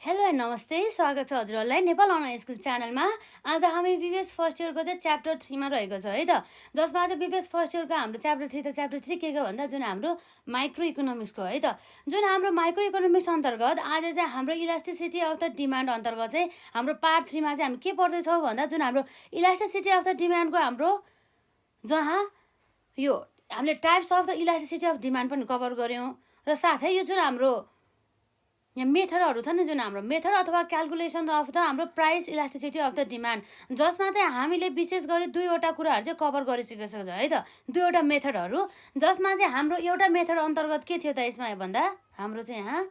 Hello and नमस्ते, स्वागत छ हजुरहरूलाई नेपाल अनलाइन स्कुल च्यानलमा। आज हामी बिबिएस फर्स्ट इयरको चाहिँ च्याप्टर 3मा रहेको छ है त, जसमा चाहिँ बिबिएस फर्स्ट इयरको हाम्रो च्याप्टर 3 के भन्दा जुन हाम्रो माइक्रो इकोनोमिक्सको है त, जुन हाम्रो माइक्रो इकोनोमिक्स अन्तर्गत आज चाहिँ हाम्रो इलास्टिसिटी अफ द डिमान्ड अन्तर्गत चाहिँ हाम्रो पार्ट 3मा चाहिँ हामी के पढ्दैछौँ भन्दा जुन हाम्रो इलास्टिसिटी अफ द डिमान्डको हाम्रो जहाँ यो हामीले types of the elasticity of demand पनि कभर गऱ्यौँ र साथै यो जुन हाम्रो यहाँ मेथडहरू छ नि, जुन हाम्रो मेथड अथवा क्यालकुलेसन अफ द हाम्रो price elasticity of the demand, जसमा चाहिँ हामीले विशेष गरी दुईवटा कुराहरू चाहिँ कभर गरिसकेको छ है त, दुईवटा मेथडहरू, जसमा चाहिँ हाम्रो एउटा मेथड अन्तर्गत के थियो त यसमा भन्दा हाम्रो चाहिँ यहाँ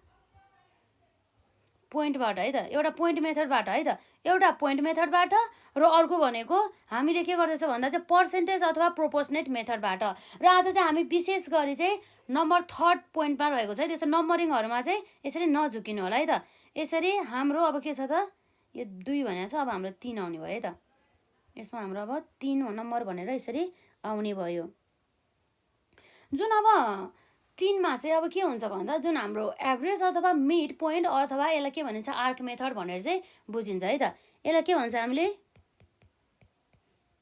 पोइन्टबाट है त, एउटा पोइन्ट मेथडबाट है त, एउटा पोइन्ट मेथडबाट र अर्को भनेको हामीले के गर्दैछौँ भन्दा चाहिँ पर्सेन्टेज अथवा प्रोपोर्सनेट मेथडबाट। र आज चाहिँ हामी विशेष गरी चाहिँ नम्बर 3rd पोइन्टमा रहेको छ है। त्यस्तो नम्बरिङहरूमा चाहिँ यसरी नझुकिनु होला है त। यसरी हाम्रो अब के छ त, यो 2 भनेको छ, अब हाम्रो 3 आउने भयो है त। यसमा हाम्रो अब 3 नम्बर भनेर यसरी आउने भयो। जुन अब 3मा चाहिँ अब के हुन्छ भन्दा जुन हाम्रो एभरेज अथवा मिड पोइन्ट अथवा यसलाई के भनिन्छ आर्क मेथड भनेर चाहिँ बुझिन्छ है त। यसलाई के भन्छ हामीले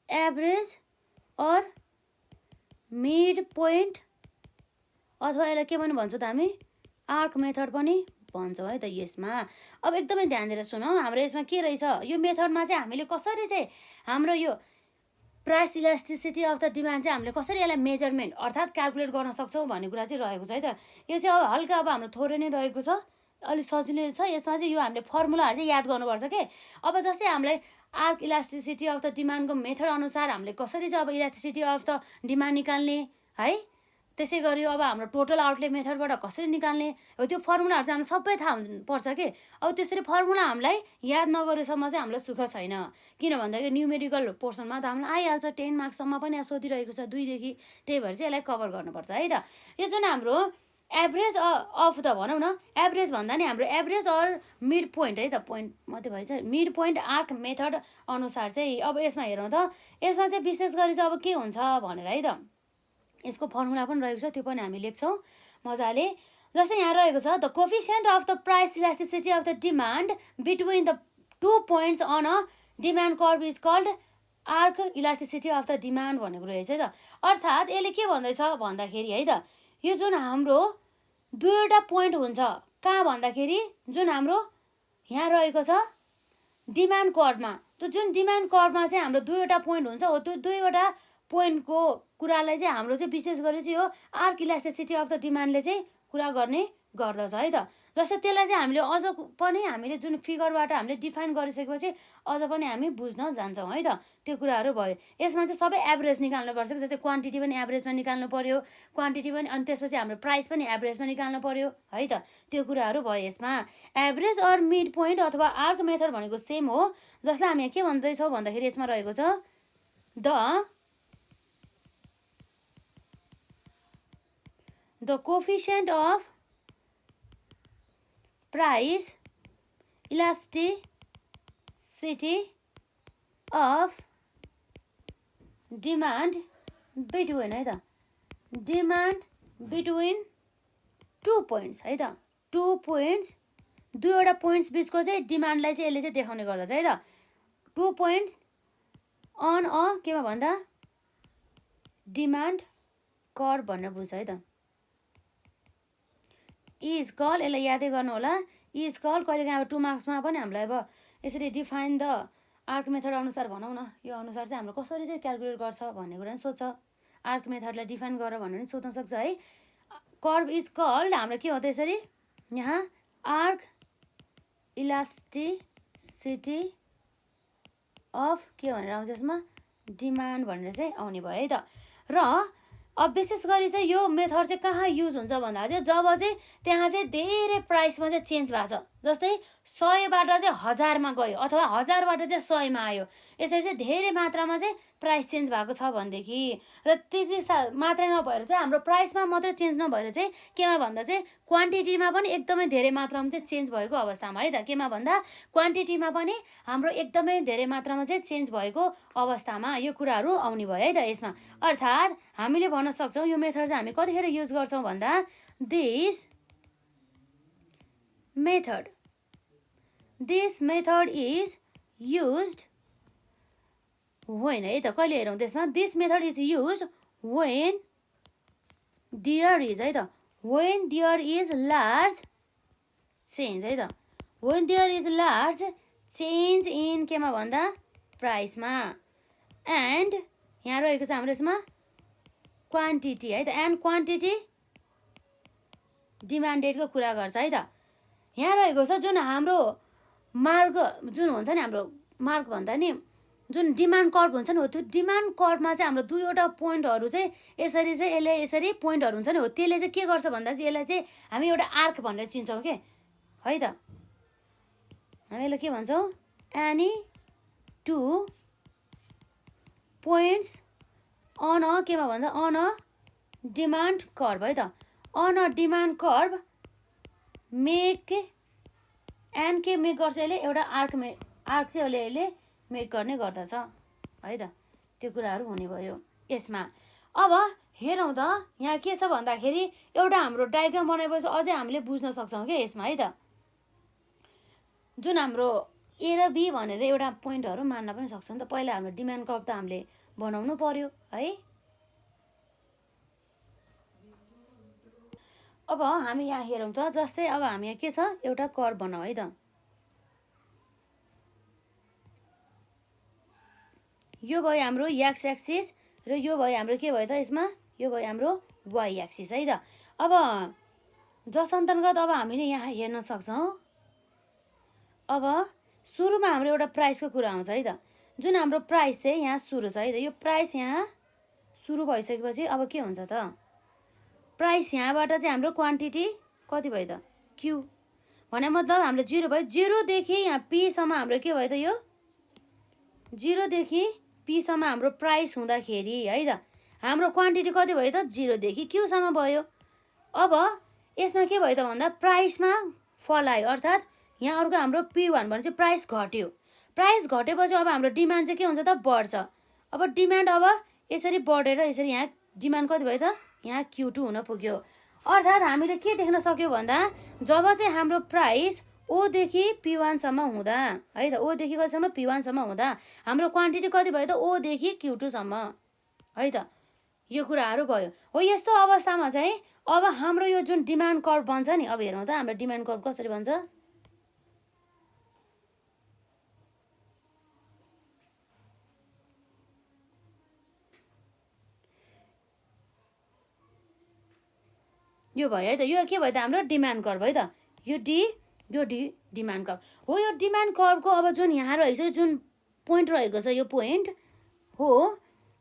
एभरेज अर मिड पोइन्ट अथवा यसलाई के पनि भन्छौँ त हामी आर्क मेथड पनि भन्छौँ है त। यसमा अब एकदमै ध्यान दिएर सुनौँ, हाम्रो यसमा के रहेछ, यो मेथडमा चाहिँ हामीले कसरी चाहिँ हाम्रो यो price elasticity of the demand चाहिँ हामीले कसरी यसलाई मेजरमेन्ट अर्थात् क्यालकुलेट गर्न सक्छौँ भन्ने कुरा चाहिँ रहेको छ है त। यो चाहिँ अब हल्का अब हाम्रो थोरै नै रहेको छ, अलिक सजिलो छ। यसमा चाहिँ यो हामीले फर्मुलाहरू चाहिँ याद गर्नुपर्छ के। अब जस्तै हामीलाई आर्क इलास्टिसिटी अफ द डिमान्डको मेथड अनुसार हामीले कसरी चाहिँ अब इलास्टिसिटी अफ द डिमान्ड निकाल्ने है, त्यसै गरी अब हाम्रो टोटल आउटले मेथडबाट कसरी निकाल्ने हो, त्यो फर्मुलाहरू चाहिँ हामीलाई सबै थाहा हुनुपर्छ कि। अब त्यसरी फर्मुला हामीलाई याद नगरेसम्म चाहिँ हामीलाई सुख छैन, किन भन्दाखेरि न्युमेरिकल पोर्सनमा त हामीलाई आइहाल्छ, 10 मार्क्ससम्म पनि यहाँ सोधिरहेको छ 2 देखि, त्यही भएर चाहिँ यसलाई कभर गर्नुपर्छ है त। यो जुन हाम्रो एभरेज अफ द भनौँ न, एभरेज भन्दा नि हाम्रो एभरेज अर मिड पोइन्ट है त, पोइन्ट मात्रै भएछ, मिड पोइन्ट आर्क मेथड अनुसार चाहिँ अब यसमा हेरौँ त, यसमा चाहिँ विशेष गरी चाहिँ अब के हुन्छ भनेर है त, यसको फर्मुला पनि रहेको छ, त्यो पनि हामी लेख्छौँ मजाले। जस्तै यहाँ रहेको छ the coefficient of the price elasticity of the demand between the 2 points on a demand curve is called arc elasticity of the demand भनेको रहेछ है त। अर्थात् यसले के भन्दैछ भन्दाखेरि है त, यो जुन हाम्रो दुईवटा पोइन्ट हुन्छ कहाँ भन्दाखेरि जुन हाम्रो यहाँ रहेको छ डिमान्ड कर्भमा, त्यो जुन डिमान्ड कर्भमा चाहिँ हाम्रो दुईवटा पोइन्ट हुन्छ हो, त्यो दुईवटा पोइन्टको कुरालाई चाहिँ हाम्रो चाहिँ विशेष गरी चाहिँ यो आर्क इलास्टिसिटी अफ द डिमान्डले चाहिँ कुरा गर्ने गर्दछ है त। जस्तै त्यसलाई चाहिँ हामीले अझ पनि हामीले जुन फिगरबाट हामीले डिफाइन गरिसकेपछि अझ पनि हामी बुझ्न जान्छौँ है त, त्यो कुराहरू भयो। यसमा चाहिँ सबै एभरेज निकाल्नुपर्छ, जस्तै क्वान्टिटी पनि एभरेजमा निकाल्नु पर्यो, क्वान्टिटी पनि, अनि त्यसपछि हाम्रो प्राइस पनि एभरेजमा निकाल्नु पर्यो है त, त्यो कुराहरू भयो यसमा। एभरेज अर मिड पोइन्ट अथवा आर्क मेथड भनेको सेम हो, जसलाई हामी के भन्दैछौँ भन्दाखेरि यसमा रहेको छ the coefficient of price elasticity of demand between है त, डिमान्ड बिट्विन 2 पोइन्ट्स है त, 2 पोइन्ट्स, दुईवटा पोइन्ट्स बिचको चाहिँ डिमान्डलाई चाहिँ यसले चाहिँ देखाउने गर्दछ है त। 2 पोइन्ट्स अन अ केमा भन्दा डिमान्ड कर्भ भनेर बुझ्छ है त। इज कल, यसलाई यादै गर्नु होला, इज कल कहिलेकाहीँ अब 2 मार्क्समा पनि हामीलाई अब यसरी डिफाइन द आर्क मेथड अनुसार भनौँ न, यो अनुसार चाहिँ हाम्रो कसरी चाहिँ क्यालकुलेट गर्छ भन्ने कुरा पनि सोध्छ, आर्क मेथडलाई डिफाइन गर भनेर पनि सोध्न सक्छ है। कर्भ इज कल्ड हाम्रो के हो त यसरी यहाँ आर्क इलास्टिसिटी अफ के भनेर आउँछ यसमा डिमान्ड भनेर चाहिँ आउने भयो है त। र अब विशेष गरी चाहिँ यो मेथड चाहिँ कहाँ युज हुन्छ भन्दा चाहिँ जब चाहिँ त्यहाँ चाहिँ धेरै प्राइसमा चाहिँ चेन्ज भएको छ, जस्तै 100बाट चाहिँ 1000मा गयो अथवा 1000बाट चाहिँ 100मा आयो, यसरी चाहिँ धेरै मात्रामा चाहिँ प्राइस चेन्ज भएको छ भनेदेखि, र त्यति मात्रै नभएर चाहिँ हाम्रो प्राइसमा मात्रै चेन्ज नभएर चाहिँ केमा भन्दा चाहिँ क्वान्टिटीमा पनि एकदमै धेरै मात्रामा चाहिँ चेन्ज भएको अवस्थामा है त, केमा भन्दा क्वान्टिटीमा पनि हाम्रो एकदमै धेरै मात्रामा चाहिँ चेन्ज भएको अवस्थामा यो कुराहरू आउने भयो है त यसमा। अर्थात् हामीले भन्न सक्छौँ यो मेथड चाहिँ हामी कतिखेर युज गर्छौँ भन्दा this method this method is used when है त कहिले हेरौँ त्यसमा this method is used when there is है त when there is large change है त when there is large change in केमा भन्दा प्राइसमा एन्ड यहाँ रहेको छ हाम्रो यसमा क्वान्टिटी है त एन्ड क्वान्टिटी डिमान्डेडको कुरा गर्छ है त यहाँ रहेको छ जुन हाम्रो मार्ग जुन हुन्छ नि हाम्रो मार्क भन्दा नि जुन डिमान्ड कर्भ हुन्छ नि हो त्यो डिमान्ड कर्भमा चाहिँ हाम्रो दुईवटा पोइन्टहरू चाहिँ यसरी चाहिँ यसले यसरी पोइन्टहरू हुन्छ नि हो त्यसले चाहिँ के गर्छ भन्दा चाहिँ यसलाई चाहिँ हामी एउटा आर्क भनेर चिन्छौँ के है त हामी यसलाई के भन्छौँ any two points on a केमा भन्दा अन अ डिमान्ड कर्भ है त on a demand curve make and के मेक गर्छ यसले एउटा आर्क चाहिँ यसले मेक गर्ने गर्दछ है त त्यो कुराहरू हुने भयो यसमा अब हेरौँ त यहाँ के छ भन्दाखेरि एउटा हाम्रो डायग्राम बनाएपछि अझै हामीले बुझ्न सक्छौँ क्या यसमा है त जुन हाम्रो ए र बी भनेर एउटा पोइन्टहरू मान्न पनि सक्छौँ नि त पहिला हाम्रो डिमान्ड कर्भ त हामीले बनाउनु पर्यो है अब हामी यहाँ हेरौँ त जस्तै अब हामी यहाँ के छ एउटा कर्भ बनाऊ है त यो भयो हाम्रो एक्स एक्सिस र यो भयो हाम्रो के भयो त यसमा यो भयो हाम्रो वाइ एक्सिस है त अब जस अन्तर्गत अब हामीले यहाँ हेर्न सक्छौँ अब सुरुमा हाम्रो एउटा प्राइसको कुरा आउँछ है त जुन हाम्रो प्राइस चाहिँ यहाँ सुरु छ है त यो प्राइस यहाँ सुरु भइसकेपछि अब के हुन्छ त प्राइस यहाँबाट चाहिँ हाम्रो क्वान्टिटी कति भयो त क्यू भने मतलब हाम्रो 0 भयो 0 देखि यहाँ पीसम्म हाम्रो के भयो त यो 0 देखि पीसम्म हाम्रो प्राइस हुँदाखेरि है त हाम्रो क्वान्टिटी कति भयो त 0 देखि क्यूसम्म भयो अब यसमा के भयो त भन्दा प्राइसमा फल आयो अर्थात् यहाँ अर्को हाम्रो P1 भने चाहिँ प्राइस घट्यो प्राइस घटेपछि अब हाम्रो डिमान्ड चाहिँ के हुन्छ त बढ्छ अब डिमान्ड अब यसरी बढेर यसरी यहाँ डिमान्ड कति भयो त यहाँ Q2 हुन पुग्यो अर्थात् हामीले के देख्न सक्यो भन्दा जब चाहिँ हाम्रो प्राइस ओदेखि P1 सम्म हुँदा है त ओदेखि कतिसम्म P1 सम्म हुँदा हाम्रो क्वान्टिटी कति भयो त ओदेखि Q2 सम्म है त यो कुराहरू भयो हो यस्तो अवस्थामा चाहिँ अब हाम्रो यो जुन डिमान्ड कर्भ बन्छ नि अब हेरौँ त हाम्रो डिमान्ड कर्भ कसरी बन्छ यो भयो है त यो के भयो त हाम्रो डिमान्ड कर्भ है त यो डिमान्ड कर्भ हो यो डिमान्ड कर्भको अब जुन यहाँ रहेको छ जुन पोइन्ट रहेको छ यो पोइन्ट हो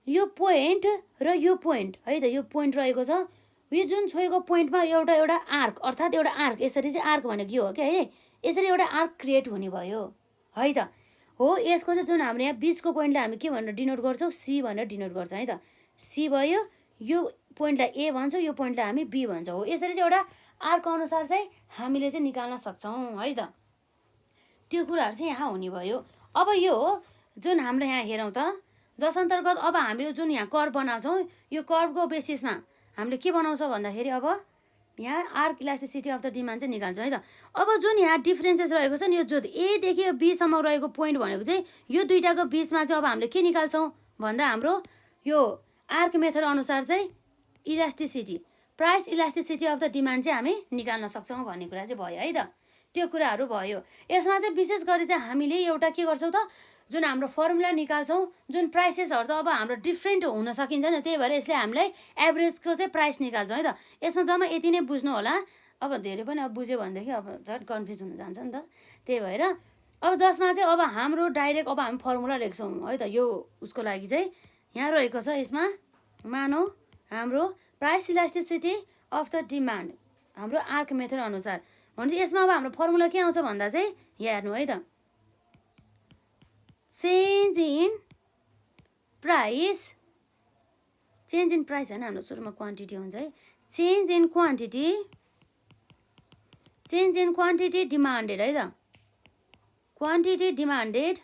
यो पोइन्ट र यो पोइन्ट है त यो पोइन्ट रहेको छ यो जुन छोएको पोइन्टमा एउटा आर्क अर्थात् एउटा आर्क यसरी चाहिँ आर्क भनेको यो हो क्या है यसरी एउटा आर्क क्रिएट हुने भयो है त हो यसको चाहिँ जुन हाम्रो यहाँ बिचको पोइन्टलाई हामी के भनेर डिनोट गर्छौँ सी भनेर डिनोट गर्छौँ है त सी भयो यो पोइन्टलाई ए भन्छौँ यो पोइन्टलाई हामी बी भन्छौँ हो यसरी चाहिँ एउटा आर्क अनुसार चाहिँ हामीले चाहिँ निकाल्न सक्छौँ है त त्यो कुराहरू चाहिँ यहाँ हुने भयो अब यो जुन हाम्रो यहाँ हेरौँ त जस अन्तर्गत अब हामीले जुन यहाँ कर्भ बनाउँछौँ यो कर्भको बेसिसमा हामीले के बनाउँछौँ भन्दाखेरि अब यहाँ arc elasticity of the demand चाहिँ निकाल्छौँ है त अब जुन यहाँ डिफ्रेन्सेस रहेको छ नि यो जो एदेखि बीसम्म रहेको पोइन्ट भनेको चाहिँ यो दुईटाको बिचमा चाहिँ अब हामीले के निकाल्छौँ भन्दा हाम्रो यो आर्क मेथड अनुसार चाहिँ elasticity price elasticity of the demand चाहिँ हामी निकाल्न सक्छौँ भन्ने कुरा चाहिँ भयो है त त्यो कुराहरू भयो यसमा चाहिँ विशेष गरी चाहिँ हामीले एउटा के गर्छौँ त जुन हाम्रो फर्मुला निकाल्छौँ जुन प्राइसेसहरू त अब हाम्रो डिफ्रेन्ट हुन सकिन्छ नि त्यही भएर यसले हामीलाई एभरेजको चाहिँ प्राइस निकाल्छौँ है त यसमा जम्मा यति नै बुझ्नु होला अब धेरै पनि अब बुझ्यो भनेदेखि अब झन् कन्फ्युज हुन जान्छ नि त त्यही भएर अब जसमा चाहिँ अब हाम्रो डाइरेक्ट अब हामी फर्मुला लेख्छौँ है त यो उसको लागि चाहिँ यहाँ रहेको छ यसमा मानौँ हाम्रो price elasticity of the demand हाम्रो आर्क मेथड अनुसार भनेपछि यसमा अब हाम्रो फर्मुला के आउँछ भन्दा चाहिँ यहाँ हेर्नु है त चेन्ज इन प्राइस होइन हाम्रो सुरुमा क्वान्टिटी हुन्छ है चेन्ज इन क्वान्टिटी डिमान्डेड है त क्वान्टिटी डिमान्डेड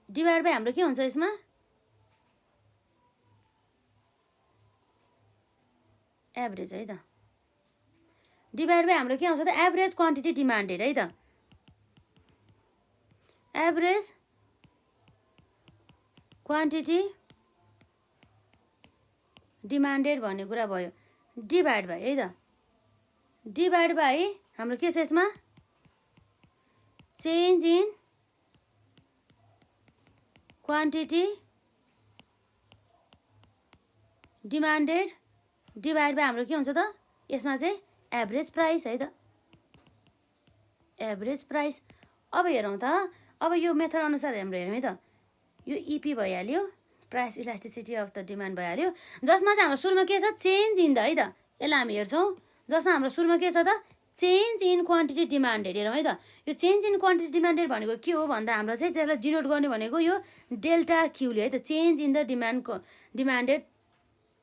डिभाइड बाई हाम्रो के हुन्छ यसमा एभरेज है त डिभाइड बाई हाम्रो के आउँछ त एभरेज क्वान्टिटी डिमान्डेड है त एभरेज क्वान्टिटी डिमान्डेड भन्ने कुरा भयो डिभाइड बाई है त डिभाइड बाई हाम्रो के छ यसमा change in quantity demanded divide by हाम्रो के हुन्छ त यसमा चाहिँ एभरेज प्राइस है त एभरेज प्राइस अब हेरौँ त अब यो मेथड अनुसार हाम्रो हेरौँ है त यो इपी भइहाल्यो price elasticity of the demand भइहाल्यो जसमा चाहिँ हाम्रो सुरुमा के छ चेन्ज इन द है त यसलाई हामी हेर्छौँ जसमा हाम्रो सुरुमा के छ त चेन्ज इन क्वान्टिटी डिमान्डेड हेरौँ है त यो चेन्ज इन क्वान्टिटी डिमान्डेड भनेको के हो भन्दा हाम्रो चाहिँ त्यसलाई डिनोट गर्ने भनेको यो डेल्टा क्यूले है त change in the demanded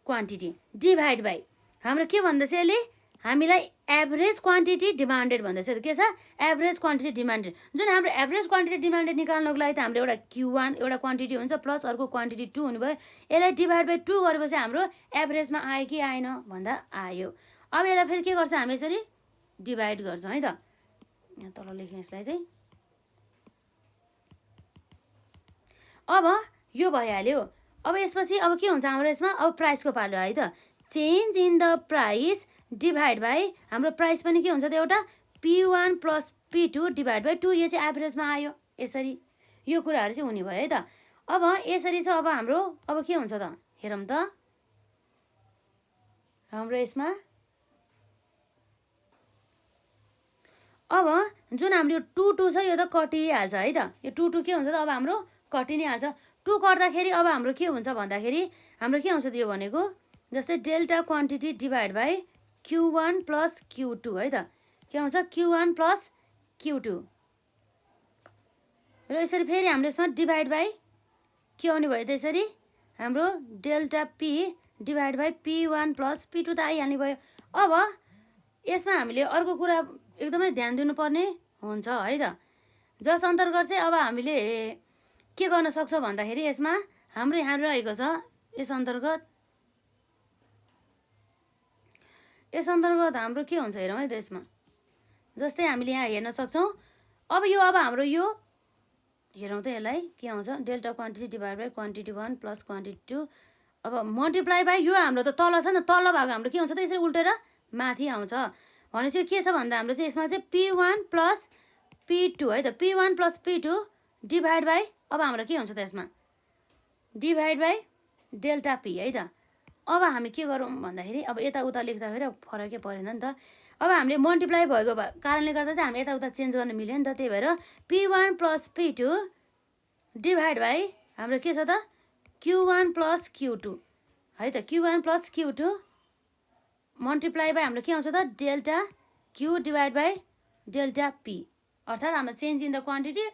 quantity divide by हाम्रो के भन्दैछ यसले हामीलाई एभरेज क्वान्टिटी डिमान्डेड भन्दैछ के छ एभरेज क्वान्टिटी डिमान्डेड जुन हाम्रो एभरेज क्वान्टिटी डिमान्डेड निकाल्नको लागि त हाम्रो एउटा Q1 एउटा क्वान्टिटी हुन्छ प्लस अर्को क्वान्टिटी 2 हुनुभयो यसलाई डिभाइड बाई 2 गरेपछि हाम्रो एभरेजमा आयो कि आएन भन्दा आयो अब यसलाई फेरि के गर्छ हामी यसरी डिभाइड गर्छौँ है त यहाँ तल लेख्यौँ यसलाई चाहिँ अब यो भइहाल्यो अब यसपछि अब के हुन्छ हाम्रो यसमा अब प्राइसको पालो है त change in the price divide by हाम्रो प्राइस पनि के हुन्छ त एउटा P1 plus P2 divide by 2 यो चाहिँ एभरेजमा आयो यसरी यो कुराहरू चाहिँ हुने भयो है त अब यसरी चाहिँ अब हाम्रो अब के हुन्छ त हेरौँ त हाम्रो यसमा अब जुन हाम्रो यो 2 छ यो त कटिहाल्छ है त यो 2 के हुन्छ त अब हाम्रो कटि नै हाल्छ 2 कट्दाखेरि अब हाम्रो के हुन्छ भन्दाखेरि हाम्रो के आउँछ त यो भनेको जस्तै delta quantity divide by Q1 plus Q2 है त के आउँछ Q1 प्लस Q2 र यसरी फेरि हाम्रो यसमा डिभाइड बाई के आउने भयो त यसरी हाम्रो delta P divide by P1 plus P2 त आइहाल्ने भयो अब यसमा हामीले अर्को कुरा एकदमै ध्यान दिनुपर्ने हुन्छ है त जस अन्तर्गत चाहिँ अब हामीले के गर्न सक्छौँ भन्दाखेरि यसमा हाम्रो यहाँ रहेको छ यस अन्तर्गत हाम्रो के हुन्छ हेरौँ है त यसमा जस्तै हामीले यहाँ हेर्न सक्छौँ अब हाम्रो यो हेरौँ त यसलाई के आउँछ delta quantity divide by quantity 1 plus quantity 2 अब मल्टिप्लाई बाई यो हाम्रो त तल छ नि तल भएको हाम्रो के हुन्छ त यसरी उल्टेर माथि आउँछ भनेपछि के छ भन्दा हाम्रो चाहिँ यसमा चाहिँ P1 प्लस P2 है त P1 plus P2 divide by अब हाम्रो के हुन्छ त यसमा डिभाइड बाई डेल्टा P है त अब हामी के गरौँ भन्दाखेरि अब यताउता लेख्दाखेरि अब फरकै परेन नि त अब हामीले मल्टिप्लाई भएको कारणले गर्दा चाहिँ हामीले यताउता चेन्ज गर्न मिल्यो नि त त्यही भएर P1 plus P2 divide by हाम्रो के छ त Q1 प्लस Q2 है त Q1 plus Q2 multiply by हाम्रो के आउँछ त delta Q divide by delta P अर्थात् हाम्रो change in the quantity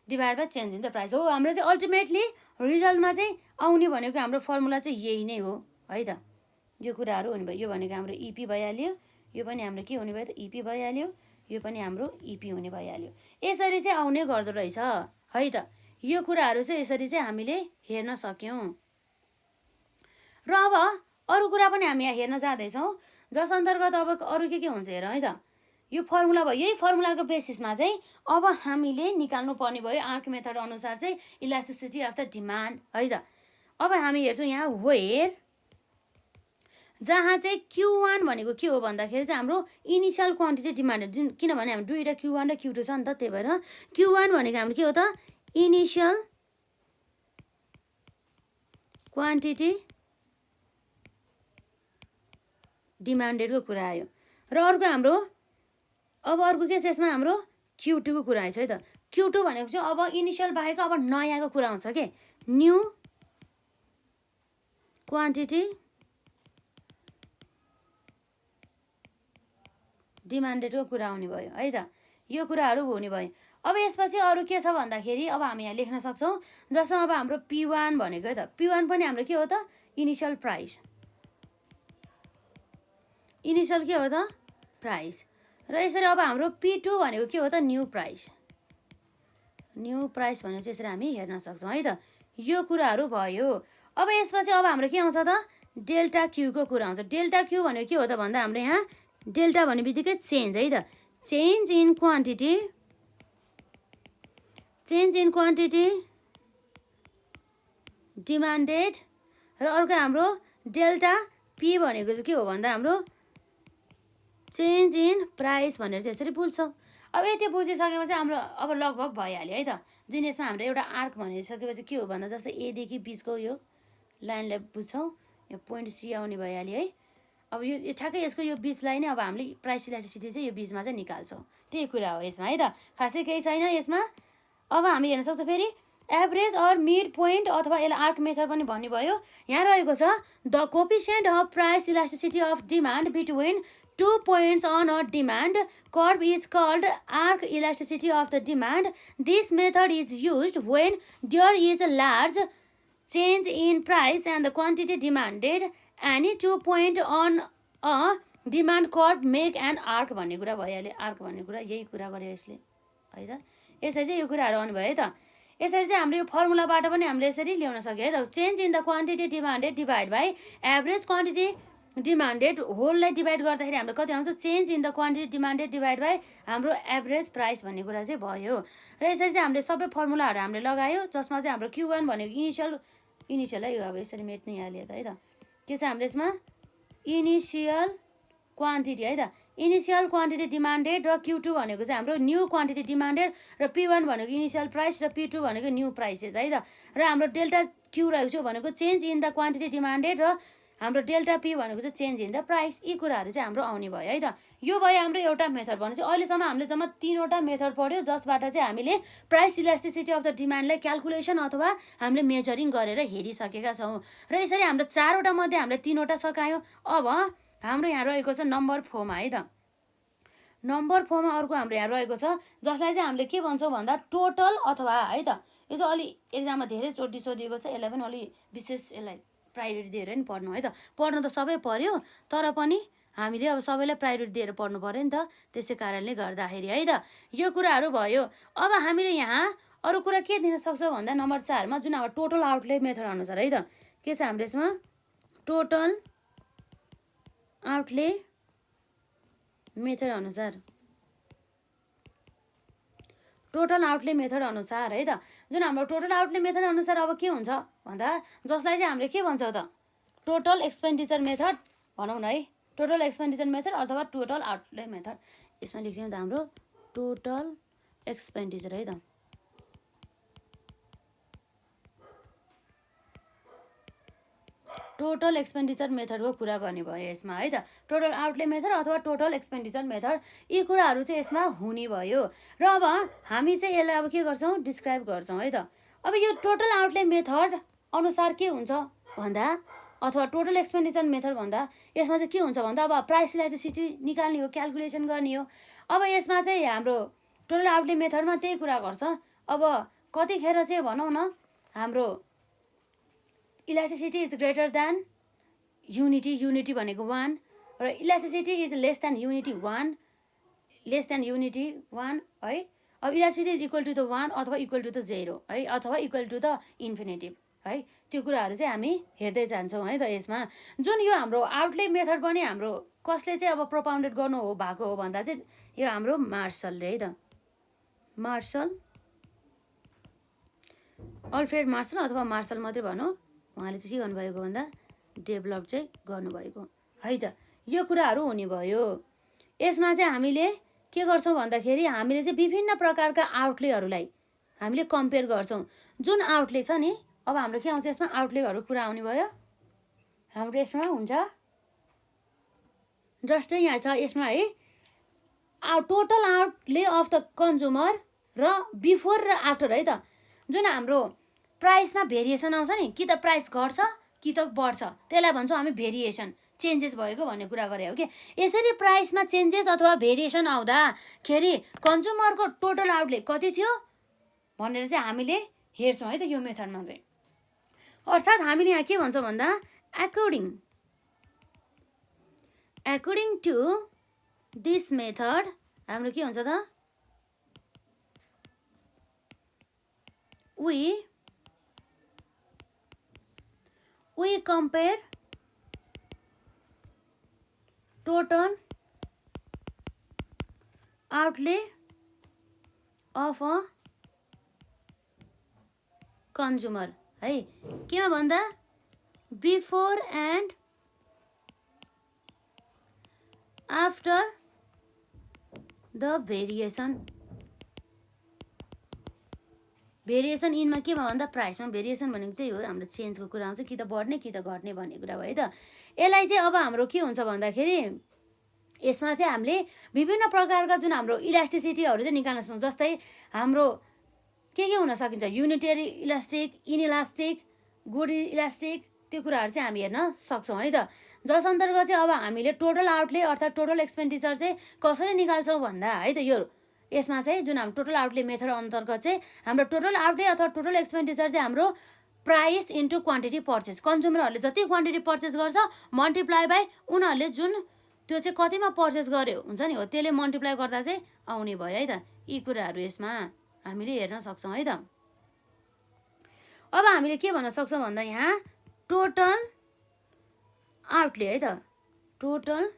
divide by change in the price हो हाम्रो चाहिँ अल्टिमेटली रिजल्टमा चाहिँ आउने भनेको हाम्रो फर्मुला चाहिँ यही नै हो है त यो कुराहरू हुने भयो यो भनेको हाम्रो इपी भइहाल्यो यो पनि हाम्रो के हुने भयो त इपी भइहाल्यो यो पनि हाम्रो इपी हुने भइहाल्यो यसरी चाहिँ आउने गर्दो रहेछ है त यो कुराहरू चाहिँ यसरी चाहिँ हामीले हेर्न सक्यौँ र अब अरू कुरा पनि हामी यहाँ हेर्न जाँदैछौँ जस अन्तर्गत अब अरू के हुन्छ हेर है त यो फर्मुला भयो यही फर्मुलाको बेसिसमा चाहिँ अब हामीले निकाल्नु पर्ने भयो आर्क मेथड अनुसार चाहिँ इलास्टिसिटी अफ द डिमान्ड है त अब हामी हेर्छौँ यहाँ वेयर जहाँ चाहिँ Q1 भनेको के हो भन्दाखेरि चाहिँ हाम्रो इनिसियल क्वान्टिटी डिमान्डेड जुन किनभने हाम्रो दुईवटा Q1 र Q2 छ नि त त्यही भएर Q1 भनेको हाम्रो के हो त इनिसियल क्वान्टिटी डिमान्डेडको कुरा आयो र अर्को हाम्रो अब अर्को के छ यसमा हाम्रो Q2 को कुरा आएछ है त Q2 भनेको चाहिँ अब इनिसियल बाहेक अब नयाँको कुरा आउँछ के न्यू क्वान्टिटी डिमान्डेडको कुरा आउने भयो है त यो कुराहरू हुने भयो अब यसपछि अरू के छ भन्दाखेरि अब हामी यहाँ लेख्न सक्छौँ जसमा अब हाम्रो P1 भनेको है त P1 पनि हाम्रो के हो त इनिसियल प्राइस इनिसियल के हो त प्राइस र यसरी अब हाम्रो P2 भनेको के हो त न्यू प्राइस भनेर चाहिँ यसरी हामी हेर्न सक्छौँ है त यो कुराहरू भयो अब यसपछि अब हाम्रो के आउँछ त डेल्टा क्यू को कुरा आउँछ डेल्टा क्यू भनेको के हो त भन्दा हाम्रो यहाँ डेल्टा भन्ने बित्तिकै चेन्ज है त, चेन्ज इन क्वान्टिटी डिमान्डेड, र अर्को हाम्रो डेल्टा पी भनेको चाहिँ के हो भन्दा हाम्रो चेन्ज इन प्राइस भनेर चाहिँ यसरी बुझ्छौँ। अब यति बुझिसकेपछि हाम्रो अब लगभग भइहाल्यो है त, जुन यसमा हाम्रो एउटा आर्क भनिसकेपछि के हो भन्दा जस्तै एदेखि बिचको यो लाइनलाई बुझ्छौँ, यो पोइन्ट सी आउने भइहाल्यो है। अब यो ठ्याक्कै यसको यो बिचलाई नै अब हामीले प्राइस इलास्टिसिटी चाहिँ यो बिचमा चाहिँ निकाल्छौँ, त्यही कुरा हो यसमा है त, खासै केही छैन यसमा। अब हामी हेर्न सक्छौँ फेरि एभरेज अर मिड पोइन्ट अथवा यसलाई आर्क मेथड पनि भन्ने भयो। यहाँ रहेको छ the coefficient of price elasticity of demand between 2 points on a demand curve is called arc elasticity of the demand. This method is used when there is a large change in price and the quantity demanded. Any 2 point on a demand curve make an arc भन्ने कुरा भइहाल्यो। Arc भन्ने कुरा यही कुरा गर्यो यसले है त, यसरी चाहिँ यो कुराहरू आउनु भयो है त। यसरी चाहिँ हाम्रो यो फर्मुलाबाट पनि हामीले यसरी ल्याउन सक्यो है त। Change in the quantity demanded divide by average quantity demanded होललाई डिभाइड गर्दाखेरि हाम्रो कति आउँछ, change in the quantity demanded divide by हाम्रो एभरेज प्राइस भन्ने कुरा चाहिँ भयो। र यसरी चाहिँ हामीले सबै फर्मुलाहरू हामीले लगायो, जसमा चाहिँ हाम्रो Q1 भनेको इनिसियल है, यो अब यसरी मेट्नै हाल्यो त है त। के छ हाम्रो यसमा इनिसियल क्वान्टिटी है त, इनिसियल क्वान्टिटी डिमान्डेड, र Q2 भनेको चाहिँ हाम्रो न्यू क्वान्टिटी डिमान्डेड, र P1 भनेको इनिसियल प्राइस, र P2 भनेको न्यू प्राइसेस है त। र हाम्रो डेल्टा Q रहेको छ भनेको change in the quantity demanded, र हाम्रो डेल्टा पी भनेको चाहिँ चेन्ज इन द प्राइस। यी कुराहरू चाहिँ हाम्रो आउने भयो है त। यो भयो हाम्रो एउटा मेथड भनेपछि अहिलेसम्म हामीले जम्मा 3वटा मेथड पढ्यो, जसबाट चाहिँ हामीले प्राइस इलास्टिसिटी अफ द डिमान्डलाई क्यालकुलेसन अथवा हामीले मेजरिङ गरेर हेरिसकेका छौँ। र यसरी हाम्रो 4वटा मध्ये हामीले 3वटा सकायौँ। अब हाम्रो यहाँ रहेको छ नम्बर 4मा है त। नम्बर 4मा अर्को हाम्रो यहाँ रहेको छ, जसलाई चाहिँ हामीले के भन्छौँ भन्दा टोटल अथवा है त, यो चाहिँ अलि एक्जाममा धेरैचोटि सोधिएको छ, यसलाई पनि अलि विशेष यसलाई प्रायोरिटी दिएर नि पढ्नु है त। पढ्नु त सबै पर्यो, तर पनि हामीले अब सबैलाई प्रायोरिटी दिएर पढ्नु पर्यो नि त, त्यसै कारणले गर्दाखेरि है त। यो कुराहरू भयो। अब हामीले यहाँ अरू कुरा के दिन सक्छौँ भन्दा नम्बर 4मा जुन अब टोटल आउटले मेथड अनुसार है त, के छ हाम्रो यसमा टोटल आउटले मेथड अनुसार, टोटल आउटले मेथड अनुसार है त। जुन हाम्रो टोटल आउटले मेथड अनुसार अब के हुन्छ भन्दा, जसलाई चाहिँ हामीले के भन्छौँ त, टोटल एक्सपेन्डिचर मेथड भनौँ न है, टोटल एक्सपेन्डिचर मेथड अथवा टोटल आउटले मेथड। यसमा लेख्दिउँ त हाम्रो टोटल एक्सपेन्डिचर है त। टोटल एक्सपेन्डिचर मेथडको कुरा गर्ने भयो यसमा है त। टोटल आउटले मेथड अथवा टोटल एक्सपेन्डिचर मेथड, यी कुराहरू चाहिँ यसमा हुने भयो। र अब हामी चाहिँ यसलाई अब के गर्छौँ, डिस्क्राइब गर्छौँ है त। अब यो टोटल आउटले मेथड अनुसार के हुन्छ भन्दा, अथवा टोटल एक्सपेन्डिचर मेथड भन्दा यसमा चाहिँ के हुन्छ भन्दा, अब प्राइस इलास्टिसिटी निकाल्ने हो, क्यालकुलेसन गर्ने हो। अब यसमा चाहिँ हाम्रो टोटल आउटले मेथडमा त्यही कुरा गर्छ। अब कतिखेर चाहिँ भनौँ न हाम्रो elasticity is greater than unity, unity भनेको 1, र elasticity is less than unity 1, less than unity 1 है। अब elasticity is equal to the 1 अथवा इक्वल टु द 0 है, अथवा इक्वल टु द इन्फिनिटिभ है। त्यो कुराहरू चाहिँ हामी हेर्दै जान्छौँ है त यसमा। जुन यो हाम्रो आउटले मेथड पनि हाम्रो कसले चाहिँ अब प्रोपाउन्डेड गर्नु हो भएको हो भन्दा चाहिँ यो हाम्रो मार्सलले है त। मार्सल, अल्फ्रेड मार्सल अथवा मार्सल मात्रै भनौँ, उहाँले चाहिँ के गर्नुभएको भन्दा डेभलप चाहिँ गर्नुभएको है त। यो कुराहरू हुने भयो। यसमा चाहिँ हामीले के गर्छौँ भन्दाखेरि हामीले चाहिँ विभिन्न प्रकारका आउटलेहरूलाई हामीले कम्पेयर गर्छौँ। जुन आउटले छ नि, अब हाम्रो के आउँछ यसमा आउटलेहरू कुरा आउने भयो। हाम्रो यसमा हुन्छ जस्तै यहाँ छ यसमा है, total outlay of the consumer र बिफोर र आफ्टर है त। जुन हाम्रो प्राइसमा भेरिएसन आउँछ नि, कि त प्राइस घट्छ कि त बढ्छ, त्यसलाई भन्छौँ हामी भेरिएसन, चेन्जेस भएको भन्ने कुरा गरे हो कि। यसरी प्राइसमा चेन्जेस अथवा भेरिएसन आउँदाखेरि कन्ज्युमरको टोटल आउटले कति थियो भनेर चाहिँ हामीले हेर्छौँ है त यो मेथडमा चाहिँ। अर्थात् हामीले यहाँ के भन्छौँ भन्दा अकर्डिङ टु दिस मेथड हाम्रो के हुन्छ त, we compare total outlay of a consumer है केमा भन्दा before and after the variation इनमा केमा भन्दा प्राइसमा भेरिएसन भनेको त्यही हो हाम्रो चेन्जको कुरा आउँछ कि त बढ्ने कि त घट्ने भन्ने कुरा हो है त यसलाई चाहिँ अब हाम्रो के हुन्छ भन्दाखेरि यसमा चाहिँ हामीले विभिन्न प्रकारका जुन हाम्रो इलास्टिसिटीहरू चाहिँ निकाल्न सक्छौँ जस्तै हाम्रो के हुन सकिन्छ unitary elastic inelastic good elastic त्यो कुराहरू चाहिँ हामी हेर्न सक्छौँ है त जस अन्तर्गत चाहिँ अब हामीले टोटल आउटले अर्थात् टोटल एक्सपेन्डिचर चाहिँ कसरी निकाल्छौँ भन्दा है त यो यसमा चाहिँ जुन हाम्रो टोटल आउटले मेथड अन्तर्गत चाहिँ हाम्रो टोटल आउटले अथवा टोटल एक्सपेन्डिचर चाहिँ हाम्रो प्राइस इन्टु क्वान्टिटी पर्चेस कन्ज्युमरहरूले जति क्वान्टिटी पर्चेस गर्छ मल्टिप्लाई बाई उनीहरूले जुन त्यो चाहिँ कतिमा पर्चेस गर्यो हुन्छ नि हो त्यसले मल्टिप्लाई गर्दा चाहिँ आउने भयो है त यी कुराहरू यसमा हामीले हेर्न सक्छौँ है त अब हामीले के भन्न सक्छौँ भन्दा यहाँ टोटल आउटले है त टोटल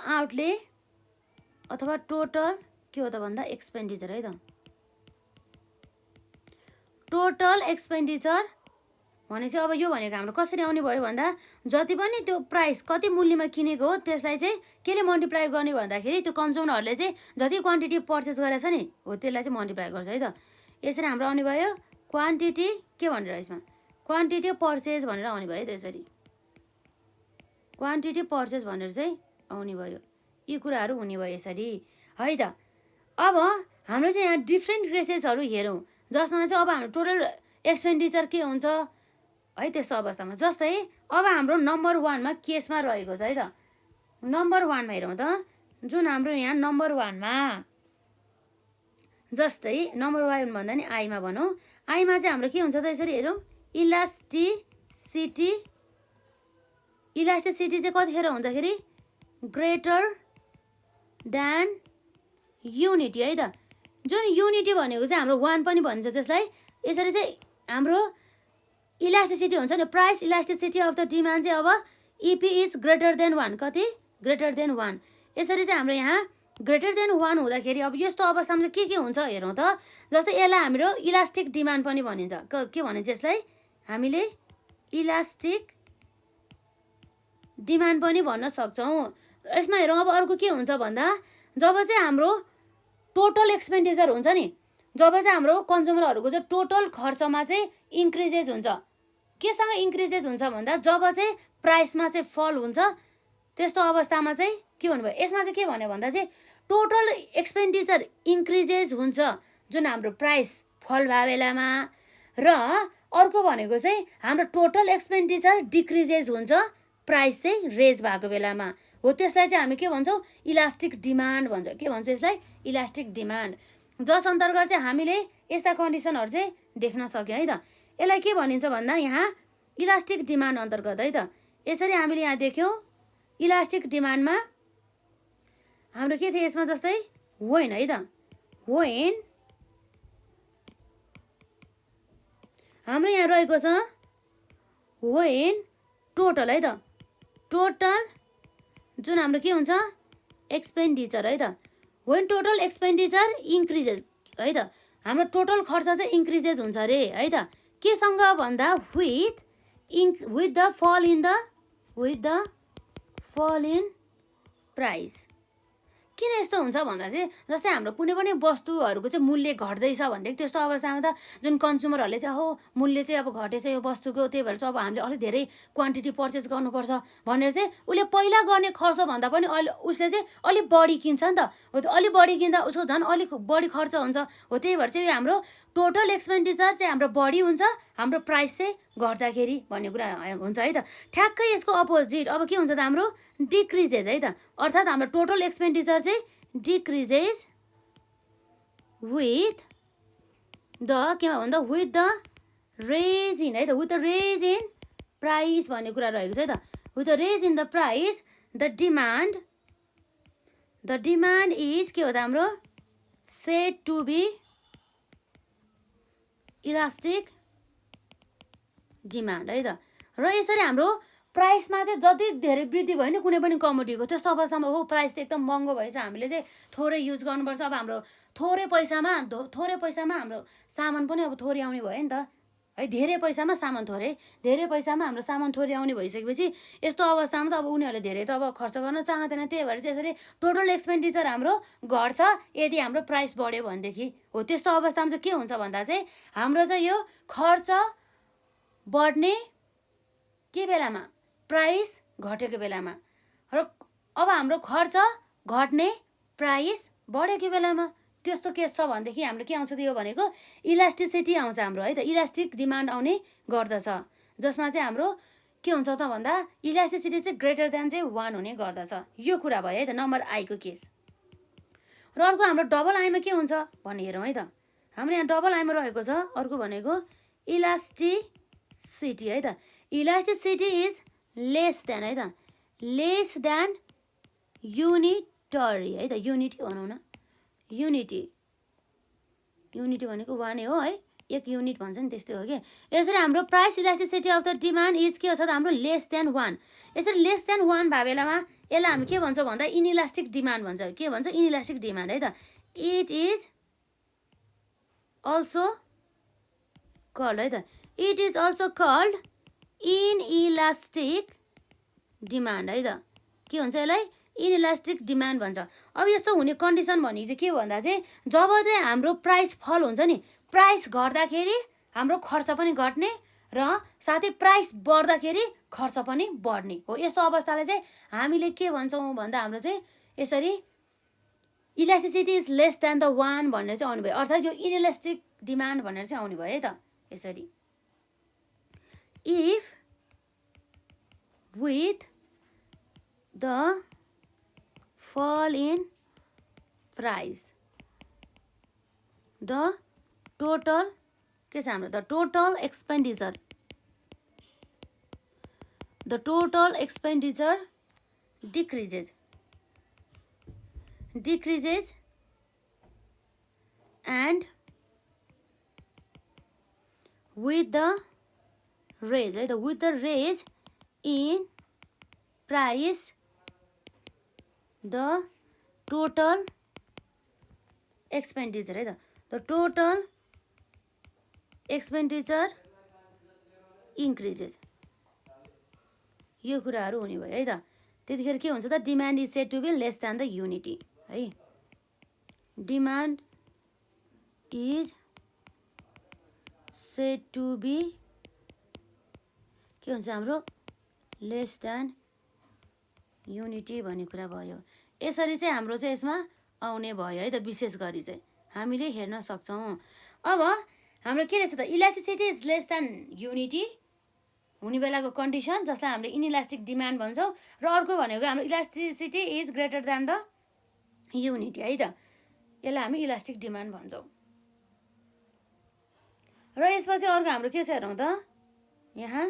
आउटले अथवा टोटल के हो त भन्दा एक्सपेन्डिचर है त टोटल एक्सपेन्डिचर भनेपछि अब यो भनेको हाम्रो कसरी आउने भयो भन्दा जति पनि त्यो प्राइस कति मूल्यमा किनेको हो त्यसलाई चाहिँ केले मल्टिप्लाई गर्ने भन्दाखेरि त्यो कन्ज्युमरहरूले चाहिँ जति क्वान्टिटी पर्चेस गरेछ नि हो त्यसलाई चाहिँ मल्टिप्लाई गर्छ है त यसरी हाम्रो आउने भयो क्वान्टिटी के भनेर यसमा क्वान्टिटी पर्चेस भनेर आउने भयो त्यसरी क्वान्टिटी पर्चेस भनेर चाहिँ आउने भयो यी कुराहरू हुने भयो यसरी है त अब हाम्रो चाहिँ यहाँ डिफ्रेन्ट केसेसहरू हेरौँ जसमा चाहिँ अब हाम्रो टोटल एक्सपेन्डिचर के हुन्छ है त्यस्तो अवस्थामा जस्तै अब हाम्रो नम्बर 1 मा केसमा रहेको छ है त नम्बर 1 मा हेरौँ त जुन हाम्रो यहाँ नम्बर 1 मा जस्तै नम्बर 1 भन्दा नि आईमा भनौँ आईमा चाहिँ हाम्रो के हुन्छ त यसरी हेरौँ इलास्टिसिटी चाहिँ कतिखेर हुँदाखेरि ग्रेटर देन युनिटी है त जुन युनिटी भनेको चाहिँ हाम्रो 1 पनि भन्छ त्यसलाई यसरी चाहिँ हाम्रो इलास्टिसिटी हुन्छ नि price elasticity of the demand चाहिँ अब इपी इज ग्रेटर देन 1 कति ग्रेटर देन 1 यसरी चाहिँ हाम्रो यहाँ ग्रेटर देन 1 हुँदाखेरि अब यस्तो अवस्थामा चाहिँ के हुन्छ हेरौँ त जस्तै यसलाई हाम्रो इलास्टिक डिमान्ड पनि भनिन्छ के भनिन्छ यसलाई हामीले इलास्टिक डिमान्ड पनि भन्न सक्छौँ यसमा हेरौँ अब अर्को के हुन्छ भन्दा जब चाहिँ हाम्रो टोटल एक्सपेन्डिचर हुन्छ नि जब चाहिँ हाम्रो कन्ज्युमरहरूको चाहिँ टोटल खर्चमा चाहिँ इन्क्रिजेस हुन्छ केसँग इन्क्रिजेस हुन्छ भन्दा जब चाहिँ प्राइसमा चाहिँ फल हुन्छ त्यस्तो अवस्थामा चाहिँ के हुनुभयो यसमा चाहिँ के भन्यो भन्दा चाहिँ टोटल एक्सपेन्डिचर इन्क्रिजेस हुन्छ जुन हाम्रो प्राइस फल भए बेलामा र अर्को भनेको चाहिँ हाम्रो टोटल एक्सपेन्डिचर डिक्रिजेस हुन्छ प्राइस चाहिँ रेज भएको बेलामा हो त्यसलाई चाहिँ हामी के भन्छौँ इलास्टिक डिमान्ड भन्छ के भन्छ यसलाई इलास्टिक डिमान्ड जस अन्तर्गत चाहिँ हामीले यस्ता कन्डिसनहरू चाहिँ देख्न सक्यौँ है त यसलाई के भनिन्छ भन्दा यहाँ इलास्टिक डिमान्ड अन्तर्गत है त यसरी हामीले यहाँ देख्यौँ इलास्टिक डिमान्डमा हाम्रो के थियो यसमा जस्तै वेन है त वेन हाम्रो यहाँ रहेको छ वेन टोटल है त टोटल जुन हाम्रो के हुन्छ एक्सपेन्डिचर है त वेन टोटल एक्सपेन्डिचर इन्क्रिजेस है त हाम्रो टोटल खर्च चाहिँ इन्क्रिजेस हुन्छ अरे है त केसँग भन्दा with the fall in price किन यस्तो हुन्छ भन्दा चाहिँ जस्तै हाम्रो कुनै पनि वस्तुहरूको चाहिँ मूल्य घट्दैछ भनेदेखि त्यस्तो अवस्थामा त जुन कन्ज्युमरहरूले चाहिँ हो मूल्य चाहिँ अब घटेछ यो वस्तुको त्यही भएर चाहिँ अब हामीले अलिक धेरै क्वान्टिटी पर्चेस गर्नुपर्छ भनेर चाहिँ उसले पहिला गर्ने खर्चभन्दा पनि उसले चाहिँ अलिक बढी किन्छ नि त हो त्यो अलिक बढी किन्दा उसको झन् अलिक बढी खर्च हुन्छ हो त्यही भएर चाहिँ हाम्रो टोटल एक्सपेन्डिचर चाहिँ हाम्रो बढी हुन्छ हाम्रो प्राइस चाहिँ घट्दाखेरि भन्ने कुरा हुन्छ है त ठ्याक्कै यसको अपोजिट अब के हुन्छ त हाम्रो डिक्रिजेस है त अर्थात् हाम्रो टोटल एक्सपेन्डिचर चाहिँ डिक्रिजेस विथ द केमा भन्दा विथ द रेज इन है त with the raise in price भन्ने कुरा रहेको छ है त with the raise in the price the demand is के हो त हाम्रो said to be elastic demand है त र यसरी हाम्रो प्राइसमा चाहिँ जति धेरै वृद्धि भयो नि कुनै पनि कमोडिटीको त्यस्तो अवस्थामा हो प्राइस त एकदम महँगो भएछ हामीले चाहिँ थोरै युज गर्नुपर्छ अब हाम्रो थोरै पैसामा हाम्रो सामान पनि अब थोरै आउने भयो नि त है धेरै पैसामा सामान हाम्रो सामान थोरै आउने भइसकेपछि यस्तो अवस्थामा त अब उनीहरूले धेरै त अब खर्च गर्न चाहँदैन त्यही भएर चाहिँ यसरी टोटल एक्सपेन्डिचर हाम्रो घट्छ यदि हाम्रो प्राइस बढ्यो भनेदेखि हो त्यस्तो अवस्थामा चाहिँ के हुन्छ भन्दा चाहिँ हाम्रो चाहिँ यो खर्च बढ्ने के बेलामा प्राइस घटेको बेलामा र अब हाम्रो खर्च घट्ने प्राइस बढेको बेलामा त्यस्तो केस छ भनेदेखि हाम्रो के आउँछ त यो भनेको इलास्टिसिटी आउँछ हाम्रो है त इलास्टिक डिमान्ड आउने गर्दछ जसमा चाहिँ हाम्रो के हुन्छ त भन्दा इलास्टिसिटी चाहिँ ग्रेटर देन चाहिँ 1 हुने गर्दछ यो कुरा भयो है त नम्बर आईको केस र अर्को हाम्रो डबल आईमा के हुन्छ भन्ने हेरौँ है त हाम्रो यहाँ डबल आईमा रहेको छ अर्को भनेको इलास्टिसिटी है त इलास्टिसिटी इज लेस देन है त लेस देन युनिटरी है त युनिटी भनौँ न युनिटी भनेको 1 हो है 1 युनिट भन्छ नि त्यस्तै हो कि यसरी हाम्रो price elasticity of the demand is के छ त हाम्रो लेस देन 1 यसरी लेस देन 1 भए बेलामा यसलाई हामी के भन्छौँ भन्दा इनइलास्टिक डिमान्ड भन्छ के भन्छ इनइलास्टिक डिमान्ड है त इट इज अल्सो कल्ड है त it is also called inelastic demand है त के हुन्छ यसलाई इनइलास्टिक डिमान्ड भन्छ अब यस्तो हुने कन्डिसन भनेको चाहिँ के भन्दा चाहिँ जब चाहिँ हाम्रो प्राइस फल हुन्छ नि प्राइस घट्दाखेरि हाम्रो खर्च पनि घट्ने र साथै प्राइस बढ्दाखेरि खर्च पनि बढ्ने हो यस्तो अवस्थालाई चाहिँ हामीले के भन्छौँ भन्दा हाम्रो चाहिँ यसरी elasticity is less than the 1 भनेर चाहिँ आउनु भयो अर्थात् यो इनइलास्टिक डिमान्ड भनेर चाहिँ आउनु भयो है त यसरी if with the fall in price the total के छ हाम्रो the total expenditure decreases and with the raise है with the raise in price the total expenditure है त the total expenditure increases यो कुराहरू हुने भयो है त त्यतिखेर के हुन्छ त demand is said to be less than the unity है demand is said to be के हुन्छ हाम्रो लेस देन युनिटी भन्ने कुरा भयो यसरी चाहिँ हाम्रो चाहिँ यसमा आउने भयो है त विशेष गरी चाहिँ हामीले हेर्न सक्छौँ अब हाम्रो के रहेछ त elasticity is less than unity हुने बेलाको कन्डिसन जसलाई हामीले इनइलास्टिक डिमान्ड भन्छौँ र अर्को भनेको हाम्रो elasticity is greater than the unity है त यसलाई हामी इलास्टिक डिमान्ड भन्छौँ र यसपछि अर्को हाम्रो के छ हेरौँ त यहाँ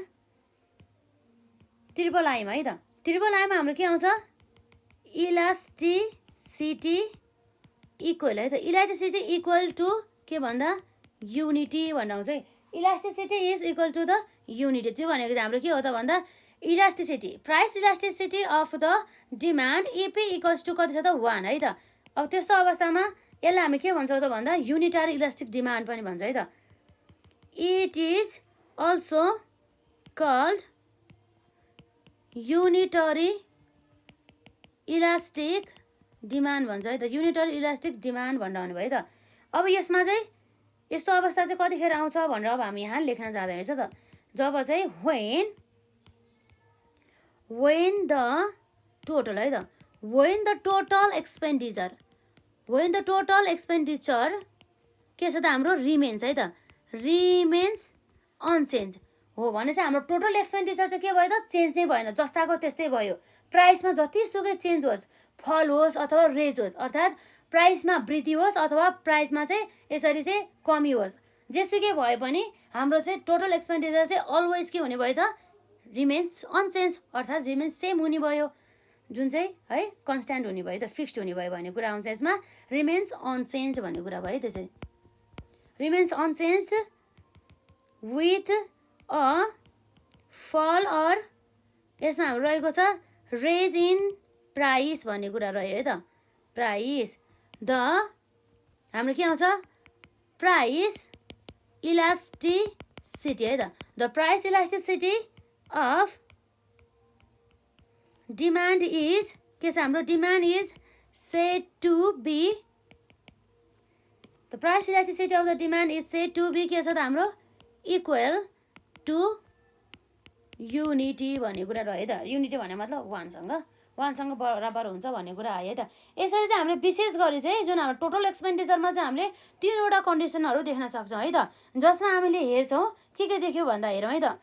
ट्रिपल आईमा है त ट्रिपल आईमा हाम्रो के आउँछ इलास्टिसिटी इक्वल है त इलास्टिसिटी इक्वल टु के भन्दा युनिटी भनेर आउँछ है elasticity is equal to the unity त्यो भनेको चाहिँ हाम्रो के हो त भन्दा elasticity price elasticity of the demand EP equals to कति छ त 1 है त अब त्यस्तो अवस्थामा यसलाई हामी के भन्छौँ त भन्दा युनिटरी इलास्टिक डिमान्ड पनि भन्छ है त it is also called unitary elastic demand भन्छ है त युनिटरी इलास्टिक डिमान्ड भनेर आउनु भयो त अब यसमा चाहिँ यस्तो अवस्था चाहिँ कतिखेर आउँछ भनेर अब हामी यहाँ लेख्न जाँदैछ त जब चाहिँ when the total है त when the total expenditure के छ त हाम्रो रिमेन्स है त रिमेन्स अनचेन्ज हो भने चाहिँ हाम्रो टोटल एक्सपेन्डिचर चाहिँ के भयो त चेन्ज नै भएन जस्ताको त्यस्तै भयो प्राइसमा जतिसुकै चेन्ज होस् फल होस् अथवा रेज होस् अर्थात् प्राइसमा वृद्धि होस् अथवा प्राइसमा चाहिँ यसरी चाहिँ कमी होस् जेसुकै भए पनि हाम्रो चाहिँ टोटल एक्सपेन्डिचर चाहिँ अलवेज के हुने भयो त रिमेन्स अनचेन्ज अर्थात् रिमेन्स सेम हुने भयो जुन चाहिँ है कन्स्ट्यान्ट हुने भयो त फिक्स्ड हुने भयो भन्ने कुरा आउँछ यसमा रिमेन्स अनचेन्ज भन्ने कुरा भयो त्यसरी remains unchanged with a fall or यसमा हाम्रो रहेको छ रेज इन प्राइस भन्ने कुरा रह्यो है त प्राइस द हाम्रो के आउँछ प्राइस इलास्टिसिटी है त the price elasticity of demand is के छ हाम्रो demand is said to be the price elasticity of the demand is said to be के छ त हाम्रो इक्वल टु युनिटी भन्ने कुरा रह्यो त युनिटी भन्ने मतलब वानसँग बराबर हुन्छ भन्ने कुरा आयो है त यसरी चाहिँ हामीले विशेष गरी चाहिँ जुन हाम्रो टोटल एक्सपेन्डिचरमा चाहिँ हामीले तीनवटा कन्डिसनहरू देख्न सक्छौँ है त जसमा हामीले हेर्छौँ के देख्यौँ भन्दा हेरौँ है त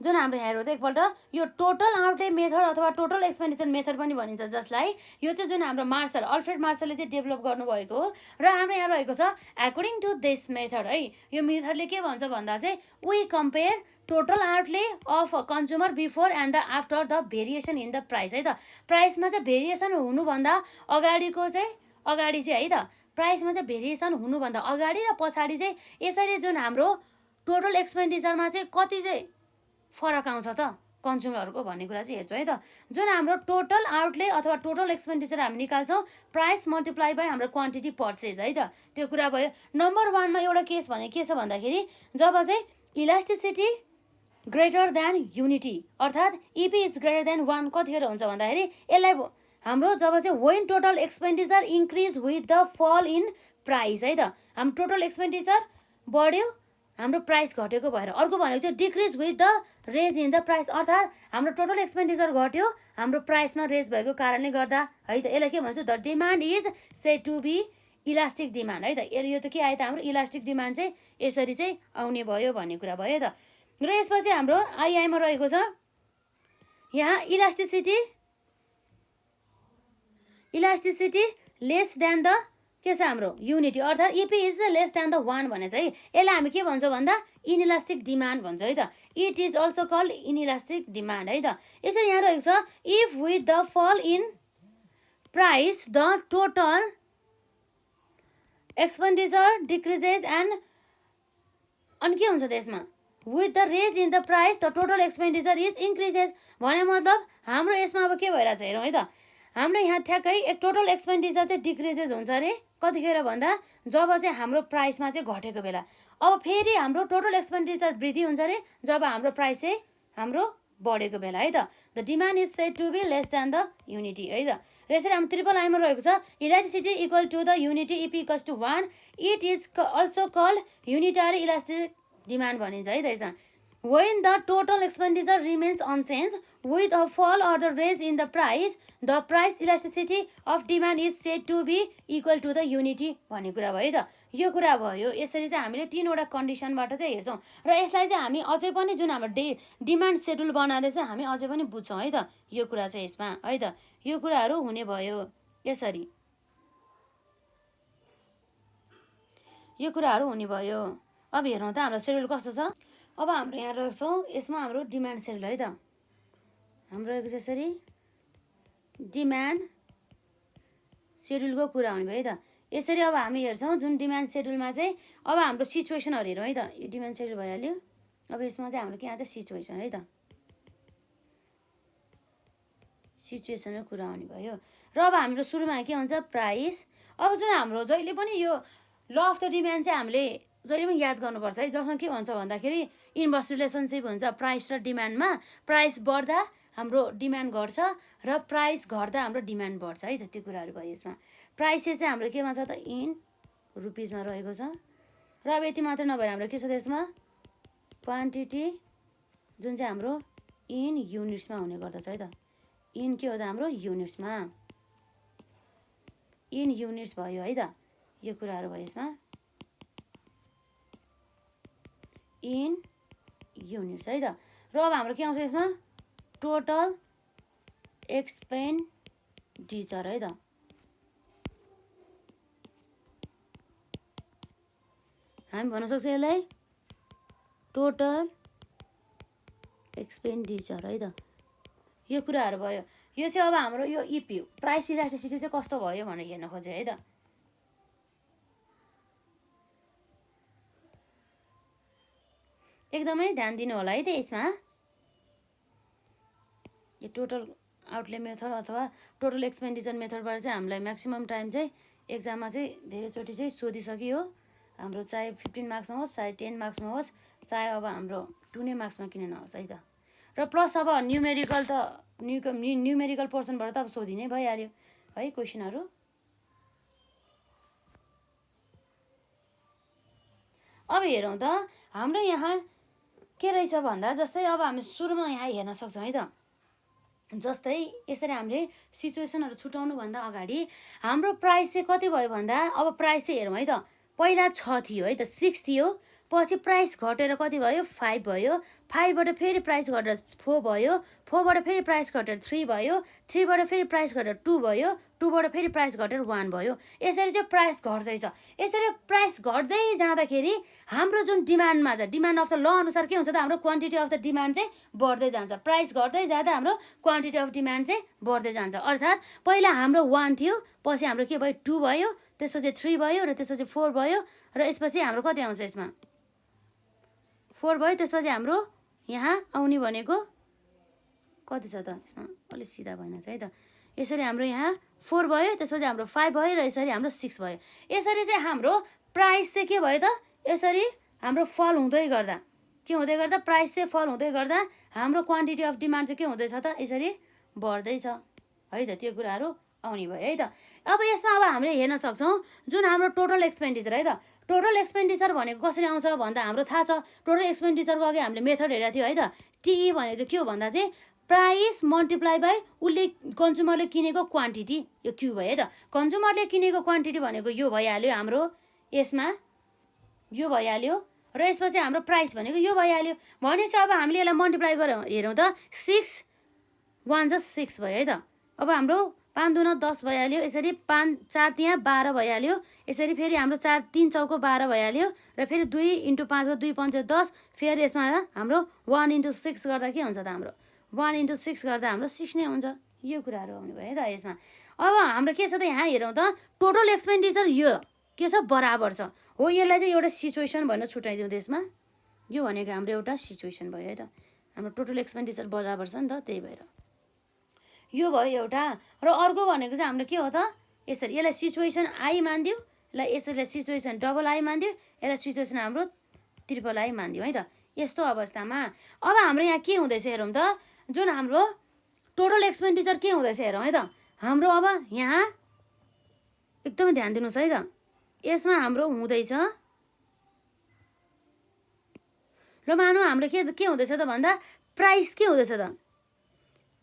जुन हाम्रो हेरौँ त एकपल्ट यो टोटल आउटले मेथड अथवा टोटल एक्सपेन्डिचर मेथड पनि भनिन्छ जसलाई यो चाहिँ जुन हाम्रो मार्सल अल्फ्रेड मार्सलले चाहिँ डेभलप गर्नुभएको हो र हाम्रो यहाँ रहेको छ एकोर्डिङ टु दिस मेथड है यो मेथडले के भन्छ भन्दा चाहिँ we compare total outlay of consumer before and the after the variation in the price है त प्राइसमा चाहिँ भेरिएसन हुनुभन्दा अगाडिको चाहिँ अगाडि चाहिँ है त प्राइसमा चाहिँ भेरिएसन हुनुभन्दा अगाडि र पछाडि चाहिँ यसरी जुन हाम्रो टोटल एक्सपेन्डिचरमा चाहिँ कति चाहिँ फरक आउँछ त कन्ज्युमरहरूको भन्ने कुरा चाहिँ हेर्छौँ है त जुन हाम्रो टोटल आउटले अथवा टोटल एक्सपेन्डिचर हामी निकाल्छौँ प्राइस मल्टिप्लाई बाई हाम्रो क्वान्टिटी पर्चेज है त त्यो कुरा भयो नम्बर 1 मा एउटा केस भने के छ भन्दाखेरि जब चाहिँ इलास्टिसिटी ग्रेटर देन युनिटी अर्थात् इपी इज ग्रेटर देन 1 कतिखेर हुन्छ भन्दाखेरि यसलाई हाम्रो जब चाहिँ when total expenditure increase with the fall in price है त हाम्रो टोटल एक्सपेन्डिचर बढ्यो हाम्रो प्राइस घटेको भएर अर्को भनेको चाहिँ decrease with the raise in the price अर्थात् हाम्रो टोटल एक्सपेन्डिचर घट्यो हाम्रो प्राइसमा रेज भएको कारणले गर्दा है त यसलाई के भन्छ the demand is said to be elastic demand है त यो त के आयो त हाम्रो इलास्टिक डिमान्ड चाहिँ यसरी चाहिँ आउने भयो भन्ने कुरा भयो त र यसपछि हाम्रो आइआईमा रहेको छ यहाँ इलास्टिसिटी लेस देन द के छ हाम्रो युनिटी अर्थात् EP is less than the 1 भने चाहिँ यसलाई हामी के भन्छौँ भन्दा इनइलास्टिक डिमान्ड भन्छ है त it is also called inelastic demand है त यसरी यहाँ रहेको छ if with the fall in price the total expenditure decreases and अनि के हुन्छ त्यसमा with the raise in the price the total expenditure is increases भने मतलब हाम्रो यसमा अब के भइरहेछ हेरौँ है त हाम्रो यहाँ ठ्याक्कै एक टोटल एक्सपेन्डिचर चाहिँ डिक्रिजेज हुन्छ अरे कतिखेर भन्दा जब चाहिँ हाम्रो प्राइसमा चाहिँ घटेको बेला अब फेरि हाम्रो टोटल एक्सपेन्डिचर वृद्धि हुन्छ अरे जब हाम्रो प्राइस चाहिँ हाम्रो बढेको बेला है त the demand is said to be less than the unity है त र यसरी हाम्रो ट्रिपल आईमा रहेको छ elasticity equal to the unity EP equals to 1 it is also called unitary elastic demand भनिन्छ है त यसमा when the total expenditure remains unchanged with a fall or the raise in the price elasticity of demand is said to be equal to the unity भन्ने कुरा भयो त यो कुरा भयो यसरी चाहिँ हामीले तीनवटा कन्डिसनबाट चाहिँ हेर्छौँ र यसलाई चाहिँ हामी अझै पनि जुन हाम्रो डिमान्ड सेड्युल बनाएर चाहिँ हामी अझै पनि बुझ्छौँ है त यो कुरा चाहिँ यसमा है त यो कुराहरू हुने भयो यसरी यो कुराहरू हुने भयो अब हेरौँ त हाम्रो सेड्युल कस्तो छ अब हाम्रो यहाँ रहेको छ यसमा हाम्रो डिमान्ड सेड्युल है त हाम्रो रहेको छ यसरी डिमान्ड सेड्युलको कुरा हुने भयो है त यसरी अब हामी हेर्छौँ जुन डिमान्ड सेड्युलमा चाहिँ अब हाम्रो सिचुएसनहरू हेरौँ है त यो डिमान्ड सेड्युल भइहाल्यो अब यसमा चाहिँ हाम्रो के आउँछ सिचुएसन है त सिचुएसनको कुरा हुने भयो र अब हाम्रो सुरुमा के हुन्छ प्राइस अब जुन हाम्रो जहिले पनि यो ल अफ द डिमान्ड चाहिँ हामीले जहिले पनि याद गर्नुपर्छ है जसमा के भन्छ भन्दाखेरि इन्भर्स रिलेसनसिप हुन्छ प्राइस र डिमान्डमा प्राइस बढ्दा हाम्रो डिमान्ड घट्छ र प्राइस घट्दा हाम्रो डिमान्ड बढ्छ है त त्यो कुराहरू भयो यसमा प्राइसेस चाहिँ हाम्रो केमा छ त इन रुपिजमा रहेको छ र अब यति मात्र नभएर हाम्रो के छ त्यसमा क्वान्टिटी जुन चाहिँ हाम्रो इन युनिट्समा हुने गर्दछ है त इन के हो त हाम्रो युनिट्समा इन युनिट्स भयो है त यो कुराहरू भयो यसमा इन युनिट्स है त र अब हाम्रो के आउँछ यसमा टोटल एक्सपेन्डिचर है त हामी भन्न सक्छौँ यसलाई टोटल एक्सपेन्डिचर है त यो कुराहरू भयो यो चाहिँ अब हाम्रो यो इपी प्राइस इलास्टिसिटी चाहिँ कस्तो भयो भनेर हेर्न खोजेँ है त एकदमै ध्यान दिनु होला है त यसमा यो टोटल आउटले मेथड अथवा टोटल एक्सपेन्डिचर मेथडबाट चाहिँ हामीलाई म्याक्सिमम टाइम चाहिँ एक्जाममा चाहिँ धेरैचोटि चाहिँ सोधिसक्यो हो हाम्रो चाहे 15 मार्क्समा होस् चाहे 10 मार्क्समा होस् चाहे अब हाम्रो 2 नै मार्क्समा किन नहोस् है त र प्लस अब न्युमेरिकल त न्युमेरिकल पोर्सनबाट त अब सोधि नै भइहाल्यो है क्वेसनहरू अब हेरौँ त हाम्रो यहाँ के रहेछ भन्दा जस्तै अब हामी सुरुमा यहाँ हेर्न सक्छौँ है त जस्तै यसरी हामीले सिचुएसनहरू छुटाउनुभन्दा अगाडि हाम्रो प्राइस चाहिँ कति भयो भन्दा अब प्राइस चाहिँ हेरौँ है त पहिला 6 थियो है त 6 थियो पछि प्राइस घटेर कति भयो 5 भयो 5बाट फेरि प्राइस घटेर 4 भयो 4बाट फेरि प्राइस घटेर 3 भयो 3बाट फेरि प्राइस घटेर 2 भयो 2बाट फेरि प्राइस घटेर 1 भयो यसरी चाहिँ प्राइस घट्दैछ यसरी प्राइस घट्दै जाँदाखेरि हाम्रो जुन डिमान्डमा छ डिमान्ड अफ द ल अनुसार के हुन्छ त हाम्रो क्वान्टिटी अफ द डिमान्ड चाहिँ बढ्दै जान्छ प्राइस घट्दै जाँदा हाम्रो क्वान्टिटी अफ डिमान्ड चाहिँ बढ्दै जान्छ अर्थात् पहिला हाम्रो 1 थियो पछि हाम्रो के भयो 2 भयो त्यसपछि 3 भयो र त्यसपछि 4 भयो र यसपछि हाम्रो कति आउँछ यसमा 4 भयो त्यसपछि हाम्रो यहाँ आउने भनेको कति छ त यसमा अलि सिधा भएन है त यसरी हाम्रो यहाँ 4 भयो त्यसपछि हाम्रो 5 भयो र यसरी हाम्रो 6 भयो यसरी चाहिँ हाम्रो प्राइस चाहिँ के भयो त यसरी हाम्रो फल हुँदै गर्दा के हुँदै गर्दा प्राइस चाहिँ फल हुँदै गर्दा हाम्रो क्वान्टिटी अफ डिमान्ड चाहिँ के हुँदैछ त यसरी बढ्दैछ है त त्यो कुराहरू आउने भयो है त अब यसमा अब हामीले हेर्न सक्छौँ जुन हाम्रो टोटल एक्सपेन्डिचर है त टोटल एक्सपेन्डिचर भनेको कसरी आउँछ भन्दा हाम्रो थाहा छ टोटल एक्सपेन्डिचरको अघि हामीले मेथड हेरेको थियो है त टिई भनेको चाहिँ के हो भन्दा चाहिँ प्राइस मल्टिप्लाई बाई उसले कन्ज्युमरले किनेको क्वान्टिटी यो क्यु भयो है त कन्ज्युमरले किनेको क्वान्टिटी भनेको यो भइहाल्यो हाम्रो यसमा यो भइहाल्यो र यसपछि हाम्रो प्राइस भनेको यो भइहाल्यो भनेपछि अब हामीले यसलाई मल्टिप्लाई गरेर हेरौँ त 6 1 जा 6 भयो है त अब हाम्रो 5 दुना 10 भइहाल्यो यसरी 5 4 त्यहाँ 12 भइहाल्यो यसरी फेरि हाम्रो 4 3 चौको 12 भइहाल्यो र फेरि 2 × 5 को 2 5 10 फेरि यसमा हाम्रो 1 × 6 गर्दा के हुन्छ त हाम्रो 1 × 6 गर्दा हाम्रो 6 नै हुन्छ यो कुराहरू आउने भयो है त यसमा अब हाम्रो के छ त यहाँ हेरौँ त टोटल एक्सपेन्डिचर यो के छ बराबर छ हो यसलाई चाहिँ एउटा सिचुएसन भनेर छुट्याइदिउँ त्यसमा यो भनेको हाम्रो एउटा सिचुएसन भयो है त हाम्रो टोटल एक्सपेन्डिचर बराबर छ नि त त्यही भएर यो भयो एउटा र अर्को भनेको चाहिँ हाम्रो के हो त यसरी यसलाई सिचुएसन आई मानिदियो ल यसरी सिचुएसन डबल आई मानिदियो यसलाई सिचुएसन हाम्रो ट्रिपल आई मानिदियो है त यस्तो अवस्थामा अब हाम्रो यहाँ के हुँदैछ हेरौँ त जुन हाम्रो टोटल एक्सपेन्डिचर के हुँदैछ हेरौँ है त हाम्रो अब यहाँ एकदमै ध्यान दिनुहोस् है त यसमा हाम्रो हुँदैछ र मानौँ हाम्रो के हुँदैछ त भन्दा प्राइस के हुँदैछ त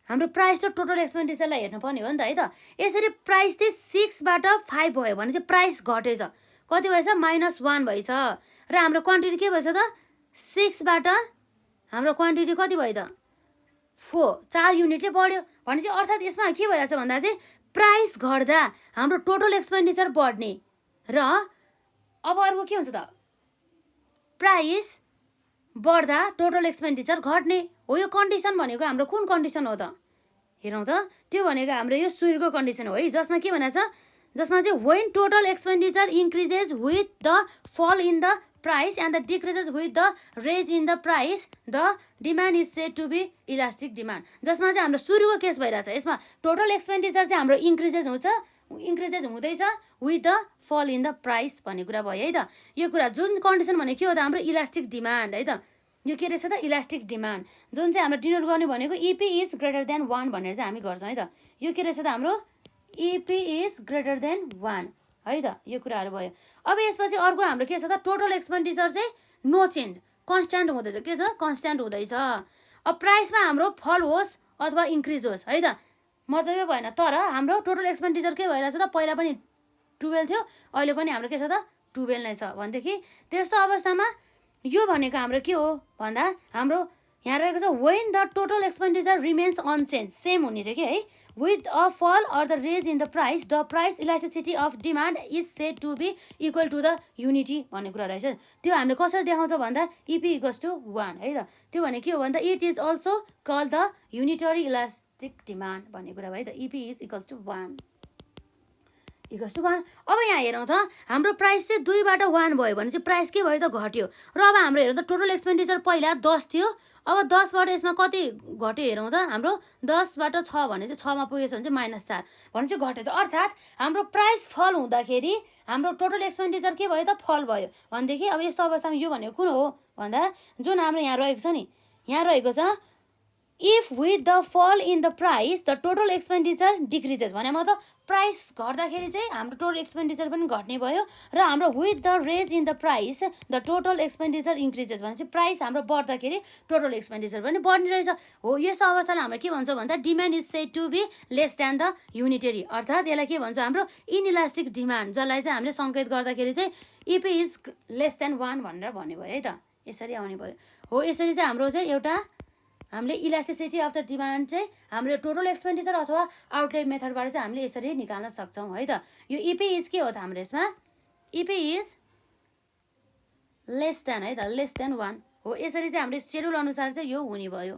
हाम्रो प्राइस र टोटल एक्सपेन्डिचरलाई हेर्नुपर्ने हो नि त है त यसरी प्राइस चाहिँ 6बाट 5 भयो भने चाहिँ प्राइस घटेछ कति भएछ -1 भएछ र हाम्रो क्वान्टिटी के भएछ त 6बाट हाम्रो क्वान्टिटी कति भयो त 4 युनिटले बढ्यो भनेपछि अर्थात् यसमा के भइरहेछ भन्दा चाहिँ प्राइस घट्दा हाम्रो टोटल एक्सपेन्डिचर बढ्ने र अब अर्को के हुन्छ त प्राइस बढ्दा टोटल एक्सपेन्डिचर घट्ने हो यो कन्डिसन भनेको हाम्रो कुन कन्डिसन हो त हेरौँ त त्यो भनेको हाम्रो यो सुरुको कन्डिसन हो है जसमा के भनेको छ जसमा चाहिँ when total expenditure increases with the fall in the price and the decreases with the raise in the price the demand is said to be elastic demand जसमा चाहिँ हाम्रो सुरुको केस भइरहेछ यसमा टोटल एक्सपेन्डिचर चाहिँ हाम्रो इन्क्रिजेज हुँदैछ with the fall in the price भन्ने कुरा भयो है त यो कुरा जुन कन्डिसन भनेको के हो त हाम्रो इलास्टिक डिमान्ड है त यो के रहेछ त इलास्टिक डिमान्ड जुन चाहिँ हाम्रो डिनोट गर्ने भनेको इपी इज ग्रेटर देन 1 भनेर चाहिँ हामी गर्छौँ है त यो के रहेछ त हाम्रो इपी इज ग्रेटर देन 1 है त यो कुराहरू भयो अब यसपछि अर्को हाम्रो के छ त टोटल एक्सपेन्डिचर चाहिँ नो चेन्ज कन्स्ट्यान्ट हुँदैछ के छ कन्स्ट्यान्ट हुँदैछ अब प्राइसमा हाम्रो फल होस् अथवा इन्क्रिज होस् है त मतलबै भएन तर हाम्रो टोटल एक्सपेन्डिचर के भइरहेछ त पहिला पनि 12 थियो अहिले पनि हाम्रो के छ त 12 नै छ भनेदेखि त्यस्तो अवस्थामा यो भनेको हाम्रो के हो भन्दा हाम्रो यहाँ रहेको छ when the total expenditure remains unchanged same हुने रे के है with a fall or the raise in the price elasticity of demand is said to be equal to the unity भन्ने कुरा रहेछ त्यो हामीले कसरी देखाउँछ भन्दा इपी इक्वल्स टु 1 है त त्यो भने के हो भन्दा it is also call the unitary elastic demand भन्ने कुरा भयो त EP is equals to 1 equals to 1। अब यहाँ हेरौँ त हाम्रो प्राइस चाहिँ 2बाट 1 भयो भने चाहिँ प्राइस के भयो त घट्यो। र अब हाम्रो हेरौँ त टोटल एक्सपेन्डिचर पहिला 10 थियो, अब 10बाट यसमा कति घट्यो हेरौँ त, हाम्रो 10बाट 6 भने चाहिँ 6मा पुगेछ भने चाहिँ -4 भने चाहिँ घटेछ। अर्थात् हाम्रो प्राइस फल हुँदाखेरि हाम्रो टोटल एक्सपेन्डिचर के भयो त फल भयो भनेदेखि अब यस्तो अवस्थामा यो भनेको कुन हो भन्दा जुन हाम्रो यहाँ रहेको छ नि, यहाँ रहेको छ if with the fall in the price the total expenditure decreases भने मतलब प्राइस घट्दाखेरि चाहिँ हाम्रो टोटल एक्सपेन्डिचर पनि घट्ने भयो र हाम्रो with the raise in the price the total expenditure increases भने चाहिँ प्राइस हाम्रो बढ्दाखेरि टोटल एक्सपेन्डिचर पनि बढ्ने रहेछ। हो यस्तो अवस्थालाई हाम्रो के भन्छ भन्दा demand is said to be less than the unitary, अर्थात् यसलाई के भन्छ हाम्रो इनइलास्टिक डिमान्ड, जसलाई चाहिँ हामीले सङ्केत गर्दाखेरि चाहिँ इपी इज लेस देन 1 भनेर भन्ने भयो है त, यसरी आउने भयो। हो यसरी चाहिँ हाम्रो चाहिँ एउटा हामीले इलास्टिसिटी अफ द डिमान्ड चाहिँ हामीले टोटल एक्सपेन्डिचर अथवा आउटलेट मेथडबाट चाहिँ हामीले यसरी निकाल्न सक्छौँ है त। यो इपी इज के हो त हाम्रो यसमा, इपी इज लेस देन है त, लेस देन 1 हो। यसरी चाहिँ हामीले सेड्युल अनुसार चाहिँ यो हुने भयो,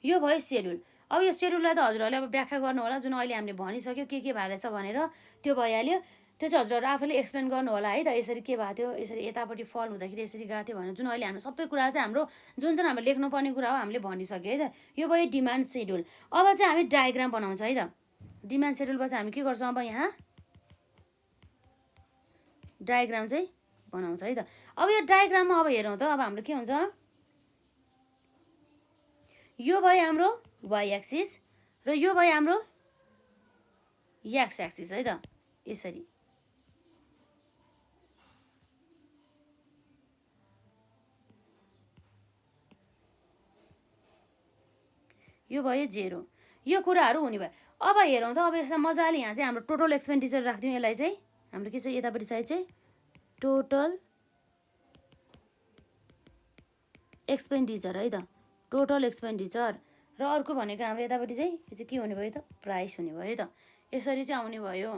यो भयो सेड्युल। अब यो सेड्युललाई त हजुरहरूले अब व्याख्या गर्नु होला, जुन अहिले हामीले भनिसक्यो के भएको छ भनेर त्यो भइहाल्यो, त्यो चाहिँ हजुरहरू आफैले एक्सप्लेन गर्नु होला है त। यसरी के भएको थियो, यसरी यतापट्टि फल हुँदाखेरि यसरी गएको थियो भनेर जुन अहिले हाम्रो सबै कुरा चाहिँ हाम्रो जुन चाहिँ हामीले लेख्नुपर्ने कुरा हो हामीले भनिसक्यो है त। यो भयो डिमान्ड सेड्युल। अब चाहिँ हामी डायग्राम बनाउँछ है त। डिमान्ड सेड्युलपछि हामी के गर्छौँ अब यहाँ डायग्राम चाहिँ बनाउँछ है त। अब यो डायग्राममा अब हेरौँ त अब हाम्रो के हुन्छ, यो भयो हाम्रो वाइ एक्सिस र यो भयो हाम्रो एक्स एक्सिस है त। यसरी यो भयो 0, यो कुराहरू हुने भयो। अब हेरौँ त अब यसमा मजाले यहाँ चाहिँ हाम्रो टोटल एक्सपेन्डिचर राख्दिउँ, यसलाई चाहिँ हाम्रो के छ यतापट्टि साइड चाहिँ टोटल एक्सपेन्डिचर है त, टोटल एक्सपेन्डिचर। र अर्को भनेको हाम्रो यतापट्टि चाहिँ यो चाहिँ के हुने भयो त प्राइस हुने भयो है त, यसरी चाहिँ आउने भयो।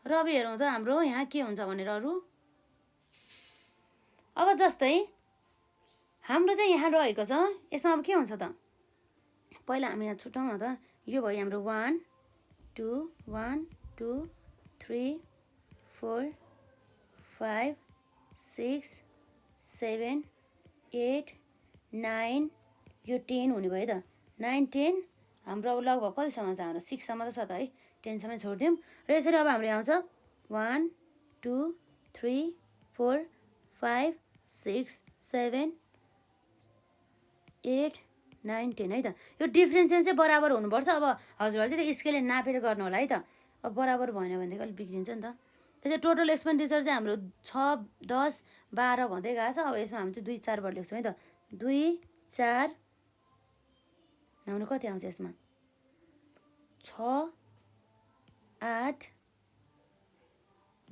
र अब हेरौँ त हाम्रो यहाँ के हुन्छ भनेर अरू, अब जस्तै हाम्रो चाहिँ यहाँ रहेको छ यसमा अब के हुन्छ त, पहिला हामी यहाँ छुट्याउँ न त। यो भयो हाम्रो 1 2 1 2 3 4 5 6 7 8 9 यो 10 हुने भयो त, 9 10 हाम्रो अब लगभग कतिसम्म छ हाम्रो 6सम्म त छ त है, 10सम्म छोडिदिउँ। र यसरी अब हाम्रो आउँछ 1 2 3 4 5 6 7 8 9 10 है त। यो डिफ्रेन्सियल चाहिँ बराबर हुनुपर्छ। अब हजुरहरूले चाहिँ स्केलले नापेर गर्नु होला है त। अब बराबर भएन भनेदेखि अलिक बिग्रिन्छ नि त। त्यसै टोटल एक्सपेन्डिचर चाहिँ हाम्रो 6 10 12 भन्दै गएको छ। अब यसमा हामी चाहिँ 2 4 बाट लेख्छौँ है त, 2 4 हाम्रो कति आउँछ यसमा 6 8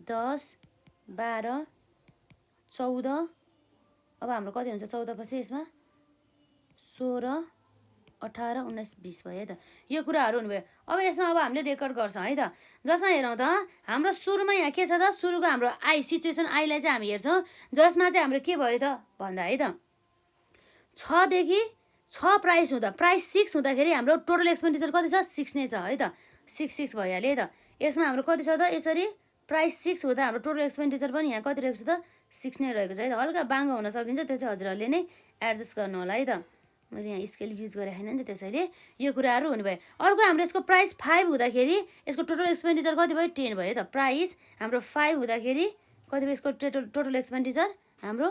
10 12 14, अब हाम्रो कति हुन्छ 14 पछि यसमा 16 18 19 20 भयो है त। यो कुराहरू हुनुभयो। अब यसमा अब हामीले रेकर्ड गर्छौँ है त, जसमा हेरौँ त हाम्रो सुरुमा यहाँ के छ त, सुरुको हाम्रो आई सिचुएसन आईलाई चाहिँ हामी हेर्छौँ, जसमा चाहिँ हाम्रो के भयो त भन्दा है त 6 देखि 6 प्राइस हुँदा प्राइस 6 हुँदाखेरि हाम्रो टोटल एक्सपेन्डिचर कति छ 6 नै छ है त, 6 भइहाल्यो है त। यसमा हाम्रो कति छ त, यसरी प्राइस 6 हुँदा हाम्रो टोटल एक्सपेन्डिचर पनि यहाँ कति रहेको छ त 6 नै रहेको छ है त। हल्का बाङ्गो हुन सकिन्छ, त्यो चाहिँ हजुरहरूले नै एडजस्ट गर्नु होला है त। मैले यहाँ स्केल युज गरेको छैन नि त, त्यसैले यो कुराहरू हुने भयो। अर्को हाम्रो यसको प्राइस 5 हुँदाखेरि यसको टोटल एक्सपेन्डिचर कति भयो 10 भयो त। प्राइस हाम्रो 5 हुँदाखेरि कति भयो यसको टोटल एक्सपेन्डिचर हाम्रो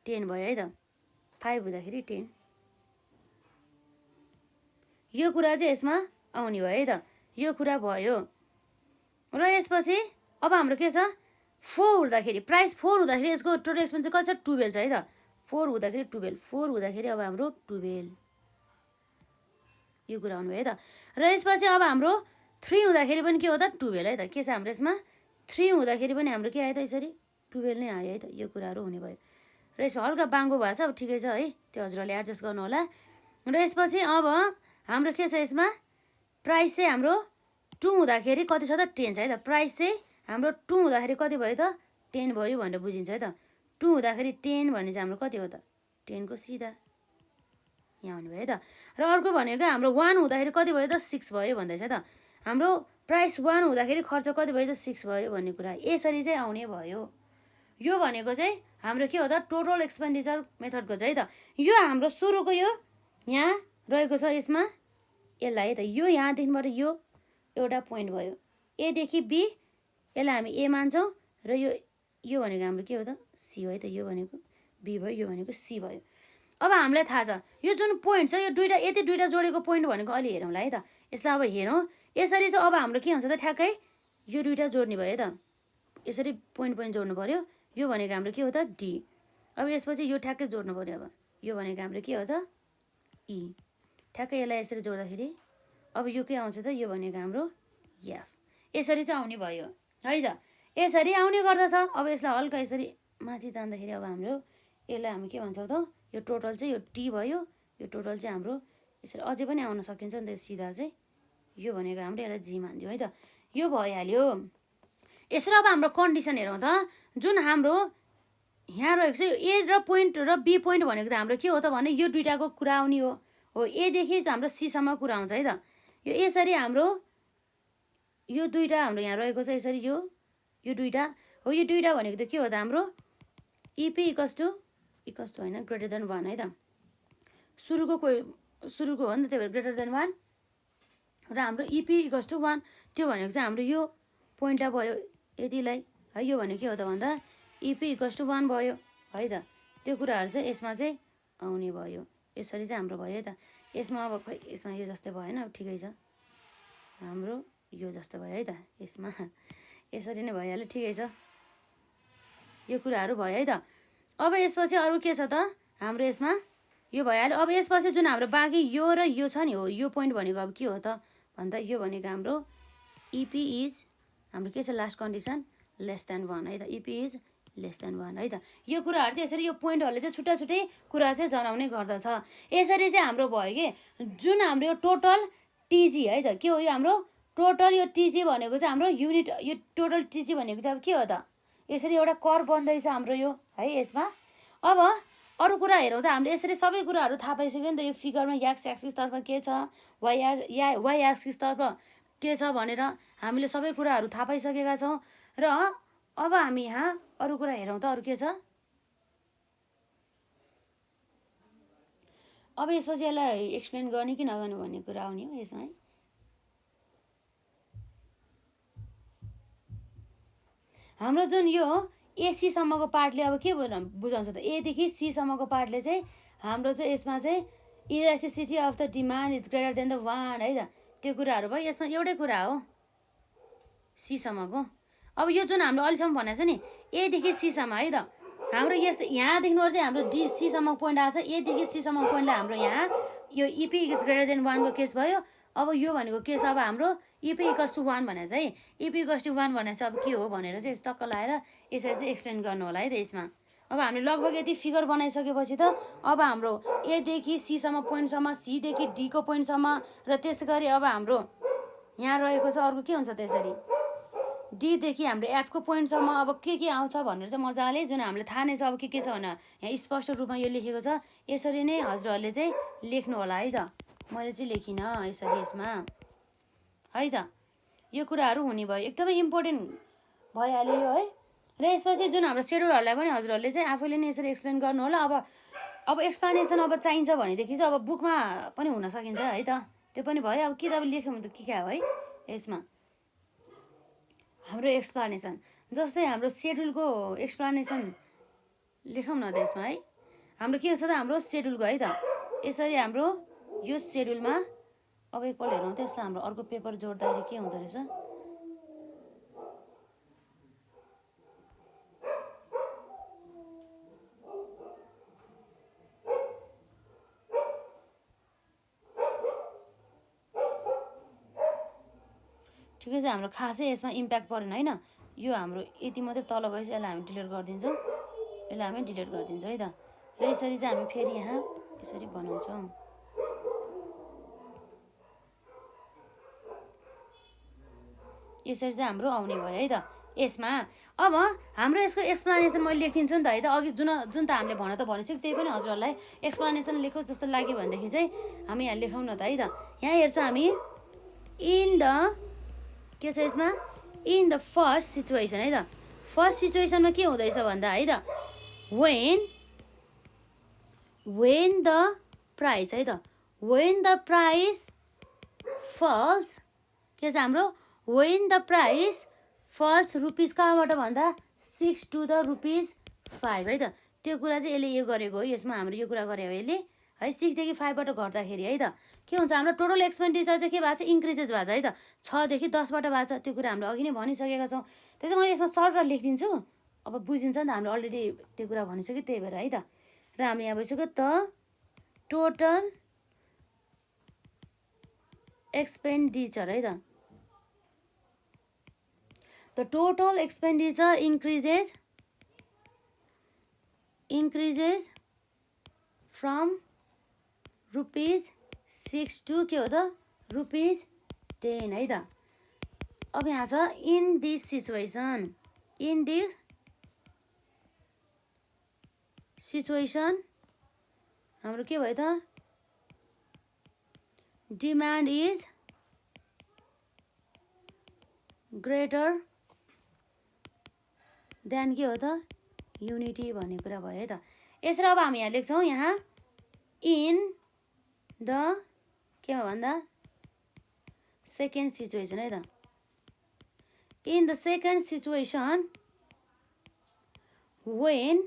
10 भयो है त, 5 हुँदाखेरि 10। यो कुरा चाहिँ यसमा आउने भयो है त, यो कुरा भयो। र यसपछि अब हाम्रो के छ 4 हुँदाखेरि प्राइस 4 हुँदाखेरि यसको टोटल एक्सपेन्डिचर कति छ 12 छ है त, 4 हुँदाखेरि 12, 4 हुँदाखेरि अब हाम्रो 12 यो कुरा आउनुभयो है त। र यसपछि अब हाम्रो 3 हुँदाखेरि पनि के हो त 12 है त। के छ हाम्रो यसमा 3 हुँदाखेरि पनि हाम्रो के आयो त यसरी 12 नै आयो है त, यो कुराहरू हुने भयो। र यसमा हल्का बाङ्गो भएको छ, अब ठिकै छ है, त्यो हजुरहरूले एडजस्ट गर्नु होला। र यसपछि अब हाम्रो के छ यसमा प्राइस चाहिँ हाम्रो 2 हुँदाखेरि कति छ त 10 छ है त। प्राइस चाहिँ हाम्रो 2 हुँदाखेरि कति भयो त 10 भयो भनेर बुझिन्छ है त। 2 हुँदाखेरि 10 भने चाहिँ हाम्रो कति हो त 10 को सिधा यहाँ हुने भयो है त। र अर्को भनेको हाम्रो 1 हुँदाखेरि कति भयो त 6 भयो भन्दैछ त। हाम्रो प्राइस 1 हुँदाखेरि खर्च कति भयो त 6 भयो भन्ने कुरा यसरी चाहिँ आउने भयो। यो भनेको चाहिँ हाम्रो के हो त टोटल एक्सपेन्डिचर मेथडको चाहिँ है त यो हाम्रो सुरुको यो यहाँ रहेको छ यसमा यसलाई है त यो यहाँदेखिबाट यो एउटा पोइन्ट भयो एदेखि बी यसलाई हामी ए मान्छौँ र यो भनेको हाम्रो के हो त सी हो है त यो भनेको बी भयो यो भनेको सी भयो। अब हामीलाई थाहा छ यो जुन पोइन्ट छ यो दुईवटा यति दुईवटा जोडेको पोइन्ट भनेको अलि हेरौँला है त यसलाई अब हेरौँ यसरी चाहिँ अब हाम्रो के हुन्छ त ठ्याक्कै यो दुईवटा जोड्ने भयो है त यसरी पोइन्ट पोइन्ट जोड्नु पऱ्यो यो भनेको हाम्रो के हो त डी अब यसपछि यो ठ्याक्कै जोड्नु पऱ्यो अब यो भनेको हाम्रो के हो त ई ठ्याक्कै यसलाई यसरी जोड्दाखेरि अब यो के आउँछ त यो भनेको हाम्रो एफ यसरी चाहिँ आउने भयो है त यसरी आउने गर्दछ। अब यसलाई हल्का यसरी माथि तान्दाखेरि अब हाम्रो यसलाई हामी के भन्छौँ त यो टोटल चाहिँ यो टी भयो यो टोटल चाहिँ हाम्रो यसरी अझै पनि आउन सकिन्छ नि त सिधा चाहिँ यो भनेको हाम्रो यसलाई जी मानिदियो है त यो भइहाल्यो। यसरी अब हाम्रो कन्डिसन हेरौँ त जुन हाम्रो यहाँ रहेको छ ए र पोइन्ट र बी पोइन्ट भनेको त हाम्रो के हो त भने यो दुइटाको कुरा आउने हो एदेखि हाम्रो सीसम्म कुरा आउँछ है त यो यसरी हाम्रो यो दुइटा हाम्रो यहाँ रहेको छ यसरी यो दुइटा हो यो दुइटा भनेको त के हो त हाम्रो इपी इक्वल्स टु होइन ग्रेटर देन 1 है त सुरुको हो नि त त्यही भएर ग्रेटर देन 1 र हाम्रो इपी इक्वल्स टु 1 त्यो भनेको चाहिँ हाम्रो यो पोइन्टलाई भयो यतिलाई है यो भनेको के हो त भन्दा इपी इक्वल्स टु 1 भयो है त त्यो कुराहरू चाहिँ यसमा चाहिँ आउने भयो यसरी चाहिँ हाम्रो भयो है त यसमा अब खै यसमा यो जस्तै भएन अब ठिकै छ हाम्रो यो जस्तो भयो है त यसमा यसरी नै भइहाल्यो ठिकै छ यो कुराहरू भयो है त। अब यसपछि अरू के छ त हाम्रो यसमा यो भइहाल्यो। अब यसपछि जुन हाम्रो बाँकी यो र यो छ नि हो यो पोइन्ट भनेको अब के हो त भन्दा यो भनेको हाम्रो इपी इज हाम्रो के छ लास्ट कन्डिसन लेस देन 1 है त इपी इज लेस देन 1 है त यो कुराहरू चाहिँ यसरी यो पोइन्टहरूले चाहिँ छुट्टा छुट्टै कुरा चाहिँ जनाउने गर्दछ। यसरी चाहिँ हाम्रो भयो कि जुन हाम्रो यो टोटल टिजी है त के हो यो हाम्रो टोटल यो टिजी भनेको चाहिँ हाम्रो युनिट यो टोटल टिजी भनेको चाहिँ अब के हो त यसरी एउटा कर बन्दैछ हाम्रो यो है यसमा। अब अरू कुरा हेरौँ त हामीले यसरी सबै कुराहरू थाहा पाइसक्यो नि त यो फिगरमा एक्स एक्सिसतर्फ के छ वाइ एक्सिसतर्फ के छ भनेर हामीले सबै कुराहरू थाहा पाइसकेका छौँ र अब हामी यहाँ अरू कुरा हेरौँ त अरू के छ। अब यसपछि यसलाई एक्सप्लेन गर्ने कि नगर्ने भन्ने कुरा आउने हो यसमा है। हाम्रो जुन यो एसीसम्मको पार्टले अब के बुझाउँछ त एदेखि सीसम्मको पार्टले चाहिँ हाम्रो चाहिँ यसमा चाहिँ elasticity of the demand is greater than the 1 है त त्यो कुराहरू भयो। यसमा एउटै कुरा हो सीसम्मको। अब यो जुन हाम्रो अहिलेसम्म भनेको छ नि एदेखि सीसम्म है त हाम्रो यहाँदेखिबाट चाहिँ हाम्रो डी सीसम्मको पोइन्ट आएको छ एदेखि सीसम्मको पोइन्टलाई हाम्रो यहाँ यो इपी इज ग्रेटर देन 1 को केस भयो। अब यो भनेको केस अब हाम्रो इपी इक्वल्स टु 1 भने चाहिँ इपी इक्वल्स टु 1 भने चाहिँ अब के हो भनेर चाहिँ टक्क लाएर यसरी चाहिँ एक्सप्लेन गर्नु होला है त यसमा। अब हामीले लगभग यति फिगर बनाइसकेपछि त अब हाम्रो एदेखि सीसम्म पोइन्टसम्म सीदेखि डीको पोइन्टसम्म र त्यसै गरी अब हाम्रो यहाँ रहेको छ अर्को के हुन्छ त्यसरी डीदेखि हाम्रो एफको पोइन्टसम्म अब के आउँछ भनेर चाहिँ मजाले जुन हामीले थाहा नै छ अब के छ भनेर यहाँ स्पष्ट रूपमा यो लेखेको छ यसरी नै हजुरहरूले चाहिँ लेख्नु होला है त मैले चाहिँ लेखिनँ यसरी यसमा है त यो कुराहरू हुने भयो एकदमै इम्पोर्टेन्ट भइहाल्यो यो है। र यसपछि जुन हाम्रो सेड्युलहरूलाई पनि हजुरहरूले चाहिँ आफैले नै यसरी एक्सप्लेन गर्नु होला। अब एक्सप्लेनेसन अब चाहिन्छ भनेदेखि चाहिँ अब बुकमा पनि हुन सकिन्छ है त त्यो पनि भयो। अब किताब लेख्यौँ भने त के हो है यसमा हाम्रो एक्सप्लेनेसन जस्तै हाम्रो सेड्युलको एक्सप्लेनेसन लेखौँ न त यसमा है हाम्रो के छ त हाम्रो सेड्युलको है त यसरी हाम्रो यो सेड्युलमा अब एकपल्ट हेरौँ त यसलाई हाम्रो अर्को पेपर जोड्दाखेरि के हुँदो रहेछ। ठिकै छ हाम्रो खासै यसमा इम्प्याक्ट परेन होइन यो हाम्रो यति मात्रै तल गएपछि यसलाई हामी डिलिट गरिदिन्छौँ यसलाई हामी डिलिट गरिदिन्छौँ है त र यसरी चाहिँ हामी फेरि यहाँ यसरी बनाउँछौँ। यसरी चाहिँ हाम्रो आउने भयो है त यसमा। अब हाम्रो यसको एक्सप्लेनेसन मैले लेखिदिन्छु नि त है त अघि जुन त हामीले भन त भनेको त्यही पनि हजुरहरूलाई एक्सप्लेनेसन लेखोस् जस्तो लाग्यो भनेदेखि चाहिँ हामी यहाँ लेखौँ न त है त। यहाँ हेर्छौँ हामी इन द के छ यसमा इन द फर्स्ट सिचुएसन है त फर्स्ट सिचुएसनमा के हुँदैछ भन्दा है त when the प्राइस है त when the प्राइस फल्स के छ हाम्रो when the price falls rupees कहाँबाट भन्दा 6 to the रुपिस 5 है त त्यो कुरा चाहिँ यसले यो गरेको हो यसमा हाम्रो यो कुरा गरे हो यसले है 6 देखि 5 बाट घट्दाखेरि है त के हुन्छ हाम्रो टोटल एक्सपेन्डिचर चाहिँ के भएको छ इन्क्रिजेस भएको छ है त 6 देखि 10 बाट भएको छ त्यो कुरा हामीले अघि नै भनिसकेका छौँ त्यसै मैले यसमा सर्ट लेखिदिन्छु अब बुझिन्छ नि त हामीले अलरेडी त्यो कुरा भनिसक्यो त्यही भएर है त र हामीले यहाँ भइसक्यो त टोटल एक्सपेन्डिचर है त the total expenditure increases from rupees 6 to के हो त rupees 10 है त अब यहाँ छ in this situation हाम्रो के भयो त demand is greater than के हो त युनिटी भन्ने कुरा भयो है त यसरी अब हामी यहाँ लेख्छौँ यहाँ इन द के भन्दा सेकेन्ड सिचुएसन है त in the second situation when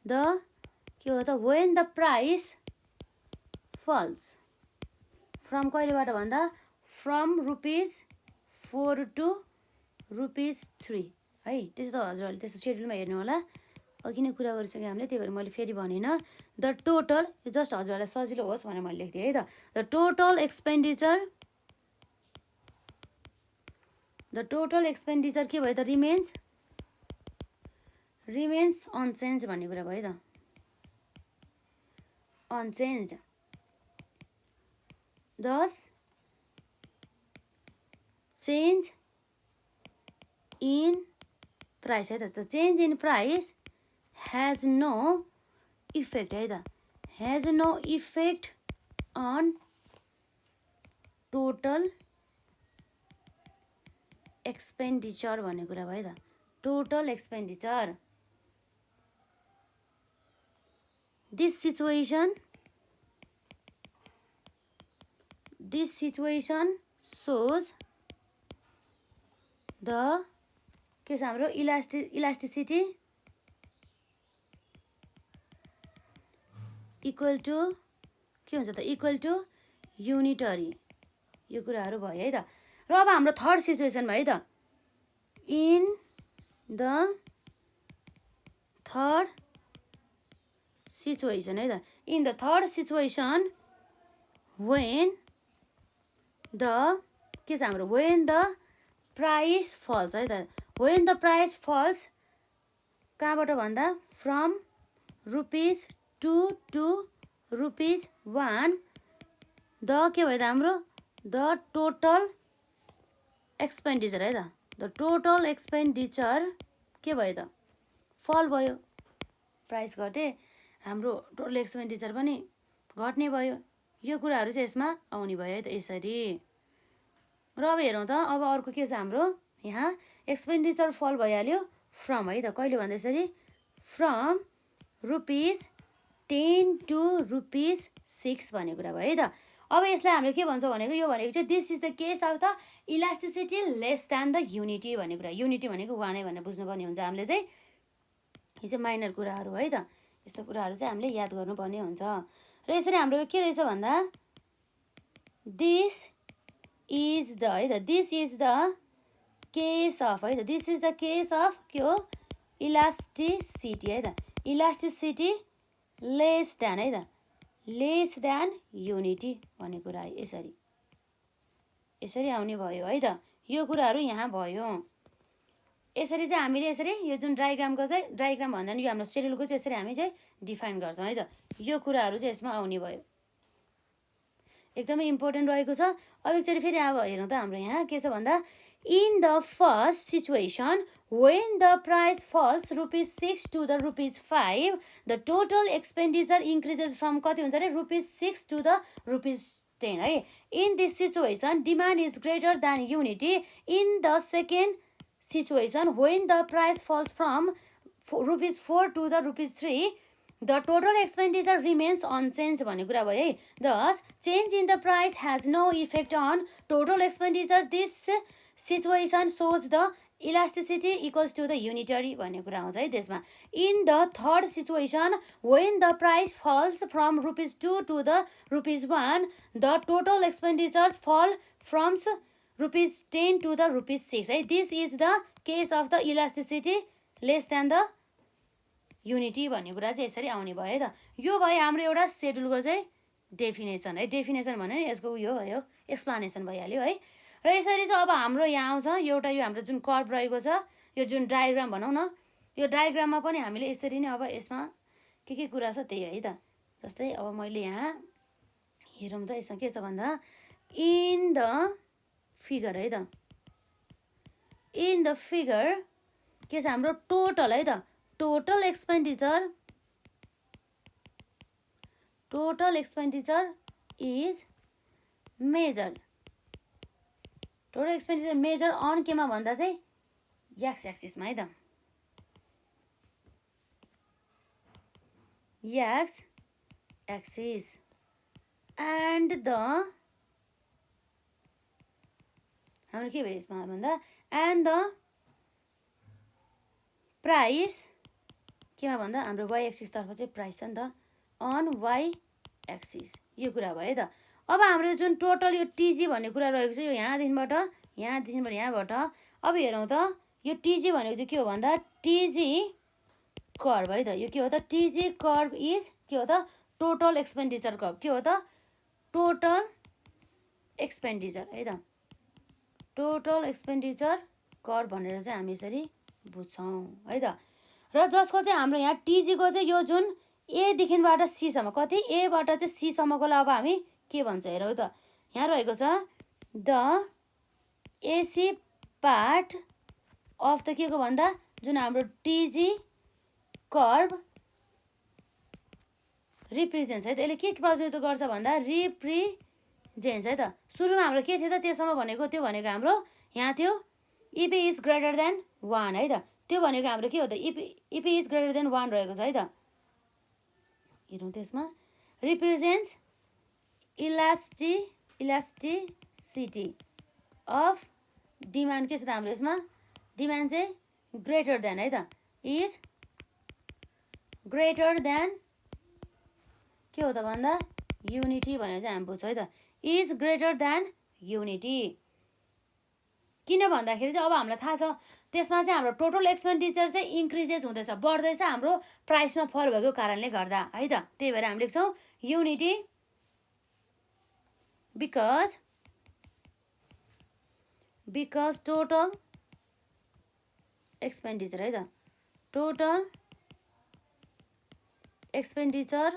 the के हो त when the price falls from कहिलेबाट भन्दा from रुपिस 4 to रुपिस 3 है त्यसो त हजुरहरूले त्यसो सेड्युलमा हेर्नु होला अघि नै कुरा गरिसकेँ हामीले त्यही भएर मैले फेरि भनिनँ द टोटल जस्ट हजुरहरूलाई सजिलो होस् भनेर मैले लेख्दिएँ है त द टोटल एक्सपेन्डिचर के भयो त रिमेन्स अनचेन्ज भन्ने कुरा भयो त अनचेन्ज दस चेन्ज इन प्राइस है त change in price has no effect है त has no effect on total expenditure भन्ने कुरा भयो त total expenditure this situation shows the के छ हाम्रो इलास्टिसिटी इक्वल टु के हुन्छ त इक्वल टु युनिटरी यो कुराहरू भयो है त र अब हाम्रो थर्ड सिचुएसन भयो है त इन द थर्ड सिचुएसन है त in the third situation when the के छ हाम्रो when the price falls है त when the price falls कहाँबाट भन्दा from rupees 2 to rupees 1 the के भयो त हाम्रो द टोटल एक्सपेन्डिचर है त द टोटल एक्सपेन्डिचर के भयो त फल भयो प्राइस घटे हाम्रो टोटल एक्सपेन्डिचर पनि घट्ने भयो यो कुराहरू चाहिँ यसमा आउने भयो है त यसरी र अब हेरौँ त अब अर्को के छ हाम्रो यहाँ एक्सपेन्डिचर फल भइहाल्यो फ्रम है त कहिले भन्दा यसरी फ्रम रुपिस 10 to रुपिस 6 भन्ने कुरा भयो है त अब यसलाई हामीले के भन्छौँ भनेको यो भनेको चाहिँ this is the case of the elasticity lace than the unity भन्ने कुरा युनिटी भनेको वानै भनेर बुझ्नुपर्ने हुन्छ हामीले चाहिँ यो चाहिँ माइनर कुराहरू है त यस्तो कुराहरू चाहिँ हामीले याद गर्नुपर्ने हुन्छ र यसरी हाम्रो के रहेछ भन्दा दिस इज द है त this is the case of है त this is the case of के हो इलास्टिसिटी है त इलास्टिसिटी लेस देन है त लेस देन युनिटी भन्ने कुरा यसरी यसरी आउने भयो है त यो कुराहरू यहाँ भयो यसरी चाहिँ हामीले यसरी यो जुन डायग्रामको चाहिँ डायग्राम भन्दा नि यो हाम्रो सेड्युलको चाहिँ यसरी हामी चाहिँ डिफाइन गर्छौँ है त यो कुराहरू चाहिँ यसमा आउने भयो एकदमै इम्पोर्टेन्ट रहेको छ अब एकचोटि फेरि अब हेरौँ त हाम्रो यहाँ के छ भन्दा in the first situation when the price falls rupees 6 to the rupees 5 the total expenditure increases from कति हुन्छ अरे रुपिस 6 to the रुपिस 10 है. In this situation, demand is greater than unity. In the second situation, when the price falls from rupees 4 to the rupees 3, the total expenditure remains unchanged भन्ने कुरा भयो है. Thus, change in the price has no effect on total expenditure. This situation shows the elasticity equals to the unitary भन्ने कुरा आउँछ है त्यसमा. In the third situation, when the price falls from rupees 2 to the rupees 1, the total expenditures fall from rupees 10 to the rupees 6 है. This is the case of the elasticity less than the unity भन्ने कुरा चाहिँ यसरी आउने भयो है त. यो भयो हाम्रो एउटा सेड्युलको चाहिँ डेफिनेसन है. डेफिनेसन भने यसको उयो भयो, एक्सप्लानेसन भइहाल्यो है. र यसरी चाहिँ अब हाम्रो यहाँ आउँछ एउटा यो हाम्रो जुन कर्भ रहेको छ, यो जुन डायग्राम भनौँ न, यो डायग्राममा पनि हामीले यसरी नै अब यसमा के कुरा छ त्यही है त. जस्तै अब मैले यहाँ हेरौँ त यसमा के छ भन्दा इन द फिगर है त. इन द फिगर के छ हाम्रो टोटल है त. total expenditure is measured. total expenditure measure on केमा भन्दा चाहिँ x एक्सिसमा है त. x axis and the हाम्रो के भयो यसमा भन्दा and the price केमा भन्दा हाम्रो y एक्सिस तर्फ चाहिँ प्राइस छ नि त, अन y एक्सिस. यो कुरा भयो त. अब हाम्रो जुन टोटल यो टिजी भन्ने कुरा रहेको छ, यो यहाँदेखिबाट यहाँबाट अब हेरौँ त. यो टिजी भनेको चाहिँ के हो भन्दा टिजी कर्भ है त. यो के हो त टिजी कर्भ इज के हो त टोटल एक्सपेन्डिचर कर्भ. के हो त टोटल एक्सपेन्डिचर है त. टोटल एक्सपेन्डिचर कर्भ भनेर चाहिँ हामी यसरी बुझ्छौँ है त. र जसको चाहिँ हाम्रो यहाँ टिजीको चाहिँ यो जुन एदेखिबाट सीसम्म कति एबाट चाहिँ सीसम्मकोलाई अब हामी के भन्छ हेरौँ त. यहाँ रहेको छ the AC part of the के को भन्दा जुन हाम्रो टिजी कर्भ रिप्रेजेन्ट्स है त. यसले के प्रतिनिधित्व गर्छ भन्दा रिप्रेजेन्ट्स है त. सुरुमा हाम्रो के थियो त त्यसम्म भनेको, त्यो भनेको हाम्रो यहाँ थियो इपी इज ग्रेटर देन 1 है त. त्यो भनेको हाम्रो के हो त इपी इज ग्रेटर देन 1 रहेको छ है त. हेरौँ त्यसमा रिप्रेजेन्ट्स इलास्टिसिटी अफ डिमान्ड के छ त हाम्रो यसमा डिमान्ड चाहिँ ग्रेटर देन है त. इज ग्रेटर देन के हो त भन्दा युनिटी भनेर चाहिँ हामी बुझ्छौँ है त. Is greater than unity. किन भन्दाखेरि चाहिँ अब हामीलाई थाहा छ त्यसमा चाहिँ हाम्रो टोटल एक्सपेन्डिचर चाहिँ इन्क्रिजेस हुँदैछ, बढ्दैछ हाम्रो प्राइसमा फरक भएको कारणले गर्दा है त. त्यही भएर हामी लेख्छौँ युनिटी बिकज टोटल एक्सपेन्डिचर है त. Total expenditure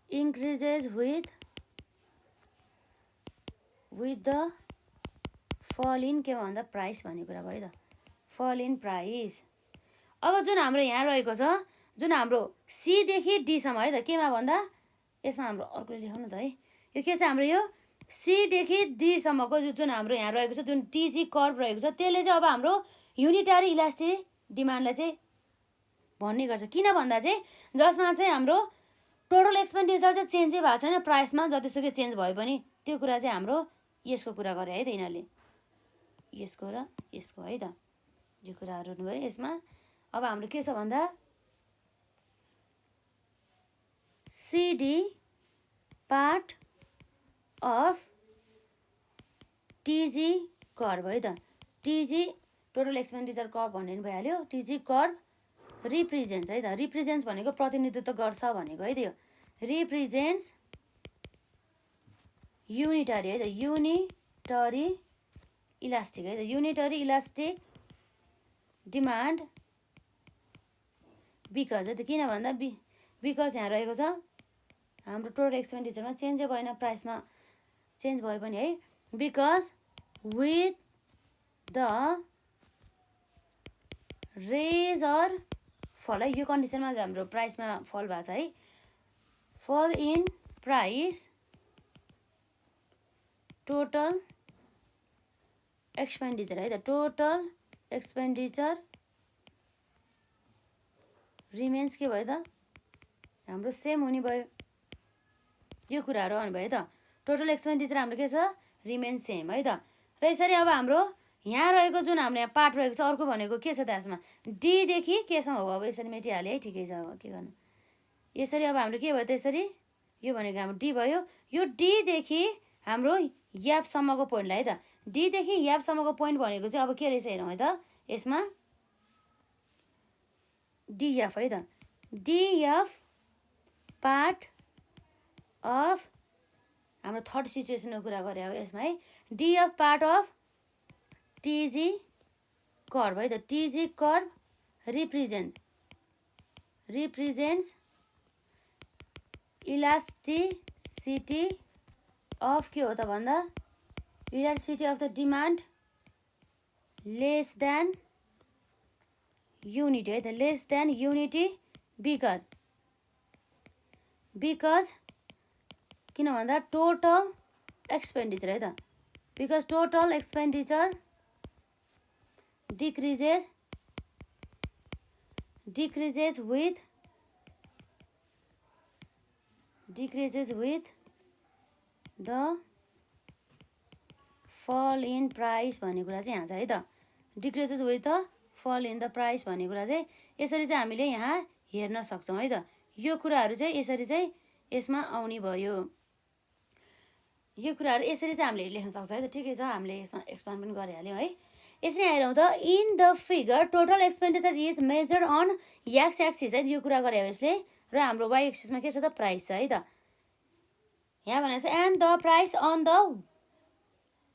increases with the fall in के भन्दा प्राइस भन्ने कुरा भयो त. fall in price. अब जुन हाम्रो यहाँ रहेको छ जुन हाम्रो सी देखि डी सम्म है त केमा भन्दा यसमा हाम्रो अर्को लेखौँ न त है. यो के छ हाम्रो यो सी देखि डी सम्मको जुन हाम्रो यहाँ रहेको छ जुन टिजी कर्भ रहेको छ त्यसले चाहिँ अब हाम्रो युनिटरी इलास्टिक डिमान्डलाई चाहिँ भन्ने गर्छ. किन भन्दा चाहिँ जसमा चाहिँ हाम्रो टोटल एक्सपेन्डिचर चाहिँ चेन्जै भएको छैन, प्राइसमा जतिसुकै चेन्ज भयो पनि त्यो कुरा चाहिँ हाम्रो यसको कुरा गरे है त यिनीहरूले, यसको र यसको है त. यो कुराहरू भयो यसमा. अब हाम्रो के छ भन्दा सिडी पार्ट अफ टिजी कर्भ है त. टिजी टोटल एक्सपेन्डिचर कर्भ भन्ने भइहाल्यो. टिजी कर्भ रिप्रेजेन्ट्स है त. रिप्रेजेन्ट्स भनेको प्रतिनिधित्व गर्छ भनेको है त्यो. रिप्रेजेन्ट्स युनिटरी है त. युनिटरी इलास्टिक है त. युनिटरी इलास्टिक डिमान्ड बिकज है त. किन भन्दा बिकज यहाँ रहेको छ हाम्रो टोटल एक्सपेन्डिचरमा चेन्जै भएन, प्राइसमा चेन्ज भयो पनि है. Because with the raise or fall है, यो कन्डिसनमा हाम्रो प्राइसमा फल भएको छ है। फल इन प्राइस टोटल एक्सपेन्डिचर है त, टोटल एक्सपेन्डिचर रिमेन्स के भयो त हाम्रो सेम हुने भयो, यो कुराहरू आउनु भयो त। टोटल एक्सपेन्डिचर हाम्रो के छ, रिमेन्स सेम है त। र यसरी अब हाम्रो यहाँ रहेको जुन हाम्रो यहाँ पार्ट रहेको छ अर्को भनेको के छ त, यसमा डीदेखि केसम्म हो। अब यसरी मेटिहाल्यो है, ठिकै छ। अब के गर्नु, यसरी अब हाम्रो के भयो त, यसरी यो भनेको हाम्रो डी भयो। यो डीदेखि हाम्रो यापसम्मको पोइन्टलाई है त, डीदेखि यापसम्मको पोइन्ट भनेको चाहिँ अब के रहेछ हेरौँ है त, यसमा डिएफ है त, डिएफ पार्ट अफ हाम्रो थर्ड सिचुएसनको कुरा गरे हो यसमा है। डिएफ पार्ट अफ टिजी कर्भ है त, टिजी कर्भ रिप्रेजेन्ट्स इलास्टिसिटी अफ के हो त भन्दा, elasticity of the demand less than unity है त, लेस देन युनिटी बिकज किन भन्दा टोटल एक्सपेन्डिचर है त, because total expenditure decreases with the fall in price भन्ने कुरा चाहिँ यहाँ छ है त, decreases with the fall in the price भन्ने कुरा चाहिँ यसरी चाहिँ हामीले यहाँ हेर्न सक्छौँ है त। यो कुराहरू चाहिँ यसरी चाहिँ यसमा आउने भयो, यो कुराहरू यसरी चाहिँ हामीले लेख्न सक्छौँ है त। ठिकै छ, हामीले यसमा एक्सप्लेन पनि गरिहाल्यौँ है। यसरी हेरौँ त, in the figure total expenditure is measured on X axis है, यो कुरा गरे यसले। र हाम्रो वाइ एक्सिसमा के छ त, प्राइस छ है त। यहाँ भनेको छ and the price on the,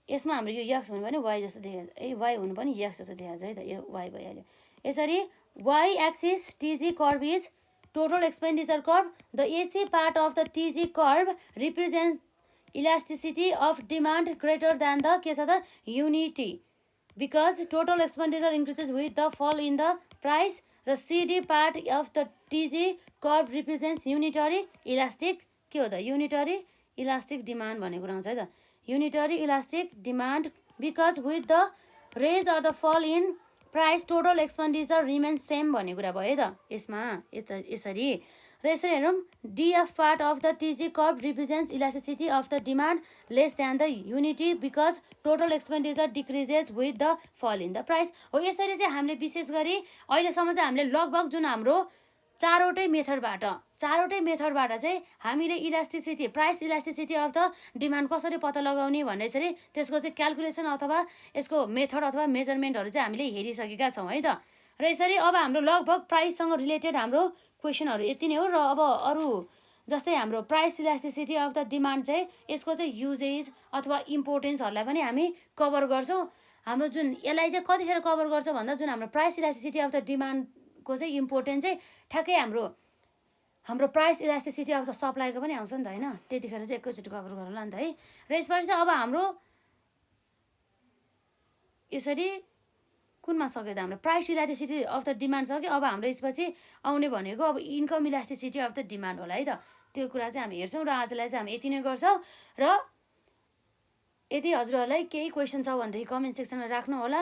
यसमा हाम्रो यो यक्स हुनु पनि वाइ जस्तो देखिहाल्छ है, वाइ हुनु पनि यक्स जस्तो देखिहाल्छ है त, यो वाइ भइहाल्यो। यसरी Y axis TG curve is total expenditure curve, the AC part of the TG curve represents elasticity of demand greater than the के छ त, unity because total expenditure increases with the fall in the price. र CD part of the TG curve represents unitary elastic के हो त, unitary elastic demand भन्ने कुरा आउँछ है त, unitary elastic demand because with the raise or the fall in price total expenditure remains same भन्ने कुरा भयो है त यसमा। यसरी र यसरी हेरौँ, DF part of the TG curve represents elasticity of the demand less than the unity because total expenditure decreases with the fall in the price हो। यसरी चाहिँ हामीले विशेष गरी अहिलेसम्म चाहिँ हामीले लगभग जुन हाम्रो चारवटै मेथडबाट चाहिँ हामीले elasticity, price elasticity of the demand कसरी पत्ता लगाउने भन्ने यसरी त्यसको चाहिँ क्यालकुलेसन अथवा यसको मेथड अथवा मेजरमेन्टहरू चाहिँ हामीले हेरिसकेका छौँ है त। र यसरी अब हाम्रो लगभग प्राइससँग रिलेटेड हाम्रो क्वेसनहरू यति नै हो। र अब अरू जस्तै हाम्रो price elasticity of the demand चाहिँ यसको चाहिँ युजेज अथवा इम्पोर्टेन्सहरूलाई पनि हामी कभर गर्छौँ। हाम्रो जुन यसलाई चाहिँ कतिखेर कभर गर्छ भन्दा, जुन हाम्रो प्राइस इलास्टिसिटी अफ द डिमान्डको चाहिँ इम्पोर्टेन्स चाहिँ ठ्याक्कै हाम्रो प्राइस इलास्टिसिटी अफ द सप्लाईको पनि आउँछ नि त होइन, त्यतिखेर चाहिँ एकैचोटि कभर गरौँला नि त है। र यसबाट चाहिँ अब हाम्रो यसरी कुनमा सक्यो त, हाम्रो price elasticity of the demand सक्यो। अब हाम्रो यसपछि आउने भनेको अब income elasticity of the demand होला है त, त्यो कुरा चाहिँ हामी हेर्छौँ। र आजलाई चाहिँ हामी यति नै गर्छौँ। र यदि हजुरहरूलाई केही क्वेसन छ भनेदेखि कमेन्ट सेक्सनमा राख्नु होला।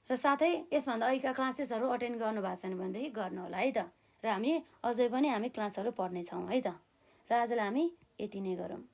र साथै यसभन्दा अहिलेका क्लासेसहरू अटेन्ड गर्नुभएको छैन भनेदेखि गर्नु होला है त। र हामी अझै पनि क्लासहरू पढ्नेछौँ है त। र आजलाई हामी यति नै गरौँ।